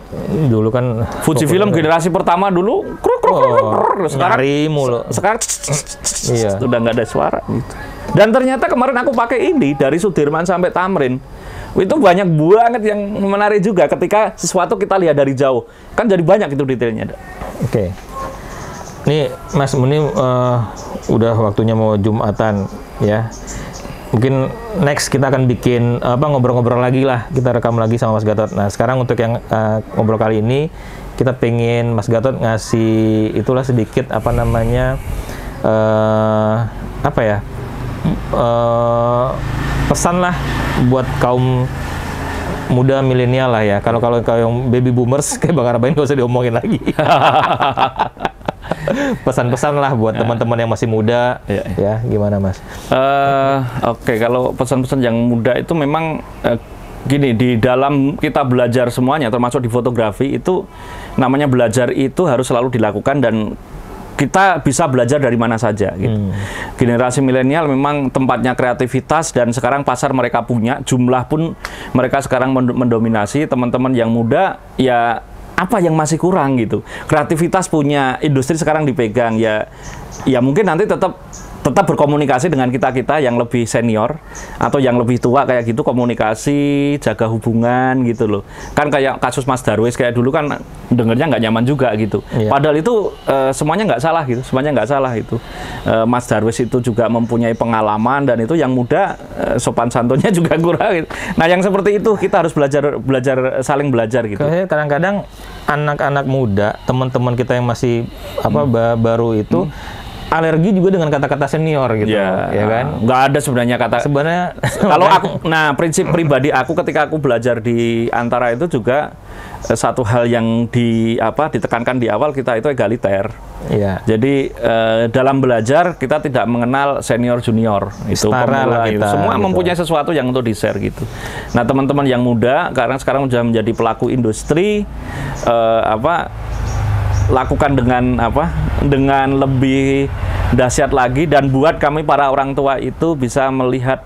Speaker 1: Dulu kan
Speaker 3: Fujifilm generasi pertama dulu sekarang
Speaker 1: iya.
Speaker 3: Udah nggak ada suara gitu. Dan ternyata kemarin aku pakai ini dari Sudirman sampai Tamrin. Itu banyak banget yang menarik juga ketika sesuatu kita lihat dari jauh. Kan jadi banyak itu detailnya.
Speaker 1: Oke. Nih Mas, ini udah waktunya mau Jumatan ya. Mungkin next kita akan bikin ngobrol-ngobrol lagi lah, kita rekam lagi sama Mas Gatot. Nah sekarang untuk yang ngobrol kali ini kita pengen Mas Gatot ngasih itulah sedikit pesan lah buat kaum muda milenial lah ya. Kalau yang baby boomers kayak Bang Arabain nggak usah diomongin lagi. Pesan-pesan lah buat teman-teman yang masih muda, ya gimana Mas?
Speaker 3: Oke, kalau pesan-pesan yang muda itu memang gini, di dalam kita belajar semuanya, termasuk di fotografi itu namanya belajar itu harus selalu dilakukan dan kita bisa belajar dari mana saja. Gitu. Generasi milenial memang tempatnya kreativitas dan sekarang pasar mereka punya, jumlah pun mereka sekarang mendominasi. Teman-teman yang muda ya apa yang masih kurang gitu. Kreativitas punya, industri sekarang dipegang ya mungkin nanti tetap berkomunikasi dengan kita yang lebih senior atau yang lebih tua kayak gitu, komunikasi, jaga hubungan gitu loh. Kan kayak kasus Mas Darwis kayak dulu kan dengernya nggak nyaman juga gitu. Padahal itu semuanya nggak salah gitu, itu. Mas Darwis itu juga mempunyai pengalaman dan itu yang muda sopan santunnya juga kurang gitu. Nah yang seperti itu kita harus belajar saling belajar gitu.
Speaker 1: Kadang-kadang anak-anak muda, teman-teman kita yang masih baru itu alergi juga dengan kata-kata senior gitu, ya kan?
Speaker 3: Nggak ada sebenarnya kalau aku, prinsip pribadi aku ketika aku belajar di Antara itu juga satu hal yang ditekankan di awal, kita itu egaliter. Iya. Jadi dalam belajar kita tidak mengenal senior junior, itu
Speaker 1: setara lah kita,
Speaker 3: semua
Speaker 1: gitu.
Speaker 3: Mempunyai sesuatu yang untuk di-share gitu. Nah teman-teman yang muda karena sekarang sudah menjadi pelaku industri, lakukan dengan lebih dahsyat lagi dan buat kami para orang tua itu bisa melihat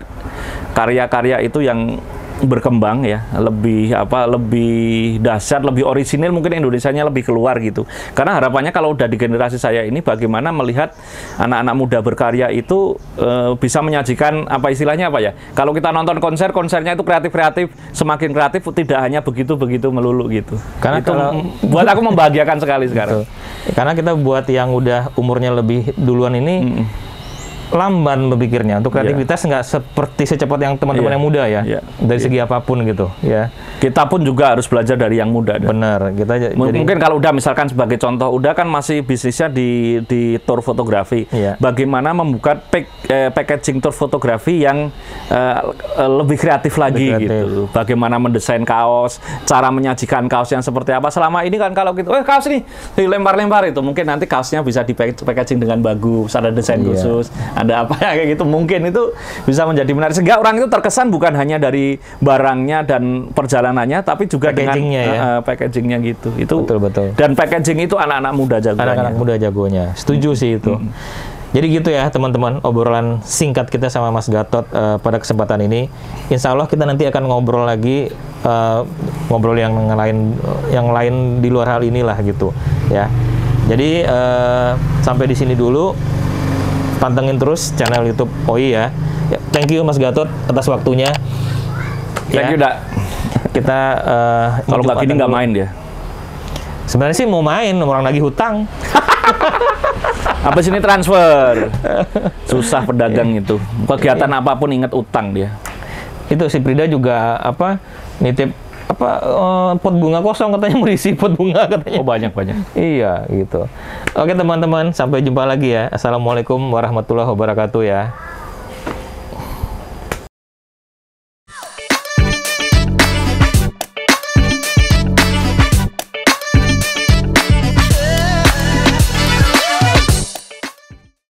Speaker 3: karya-karya itu yang berkembang ya, lebih dahsyat, lebih orisinil, mungkin Indonesianya lebih keluar gitu. Karena harapannya kalau udah di generasi saya ini bagaimana melihat anak-anak muda berkarya itu bisa menyajikan kalau kita nonton konsernya itu kreatif, semakin kreatif, tidak hanya begitu melulu gitu.
Speaker 1: Karena
Speaker 3: itu buat aku membahagiakan sekali sekarang.
Speaker 1: Karena kita buat yang udah umurnya lebih duluan ini lamban berpikirnya, untuk kreativitas nggak seperti secepat yang teman-teman yang muda ya, dari segi apapun gitu ya.
Speaker 3: Kita pun juga harus belajar dari yang muda.
Speaker 1: Benar, kita
Speaker 3: mungkin kalau udah misalkan sebagai contoh, udah kan masih bisnisnya di tour fotografi. Bagaimana membuka packaging tour fotografi yang lebih kreatif lagi gitu. Bagaimana mendesain kaos, cara menyajikan kaos yang seperti apa. Selama ini kan kalau gitu, kaos ini dilempar-lempar itu, mungkin nanti kaosnya bisa di packaging dengan bagus, ada desain khusus. Ada apa kayak gitu, mungkin itu bisa menjadi menarik sehingga orang itu terkesan bukan hanya dari barangnya dan perjalanannya, tapi juga dengan packagingnya gitu. Itu betul. Dan packaging itu anak-anak muda jagonya.
Speaker 1: Anak-anak muda jagonya. Setuju sih itu. Jadi gitu ya teman-teman, obrolan singkat kita sama Mas Gatot pada kesempatan ini. Insya Allah kita nanti akan ngobrol lagi, ngobrol yang lain di luar hal inilah gitu ya. Jadi sampai di sini dulu. Pantengin terus channel YouTube OI ya. Thank you Mas Gatot atas waktunya.
Speaker 3: Thank you, Dak.
Speaker 1: Kita
Speaker 3: kalau nggak gini nggak main dia.
Speaker 1: Sebenarnya sih mau main, orang lagi hutang.
Speaker 3: Apa sini transfer? Susah pedagang itu. Kegiatan apapun ingat utang dia.
Speaker 1: Itu si Prida juga nitip pot bunga kosong katanya, mau diisi pot bunga katanya.
Speaker 3: Oh banyak.
Speaker 1: Iya gitu. Oke teman-teman, sampai jumpa lagi ya. Assalamualaikum warahmatullahi wabarakatuh ya.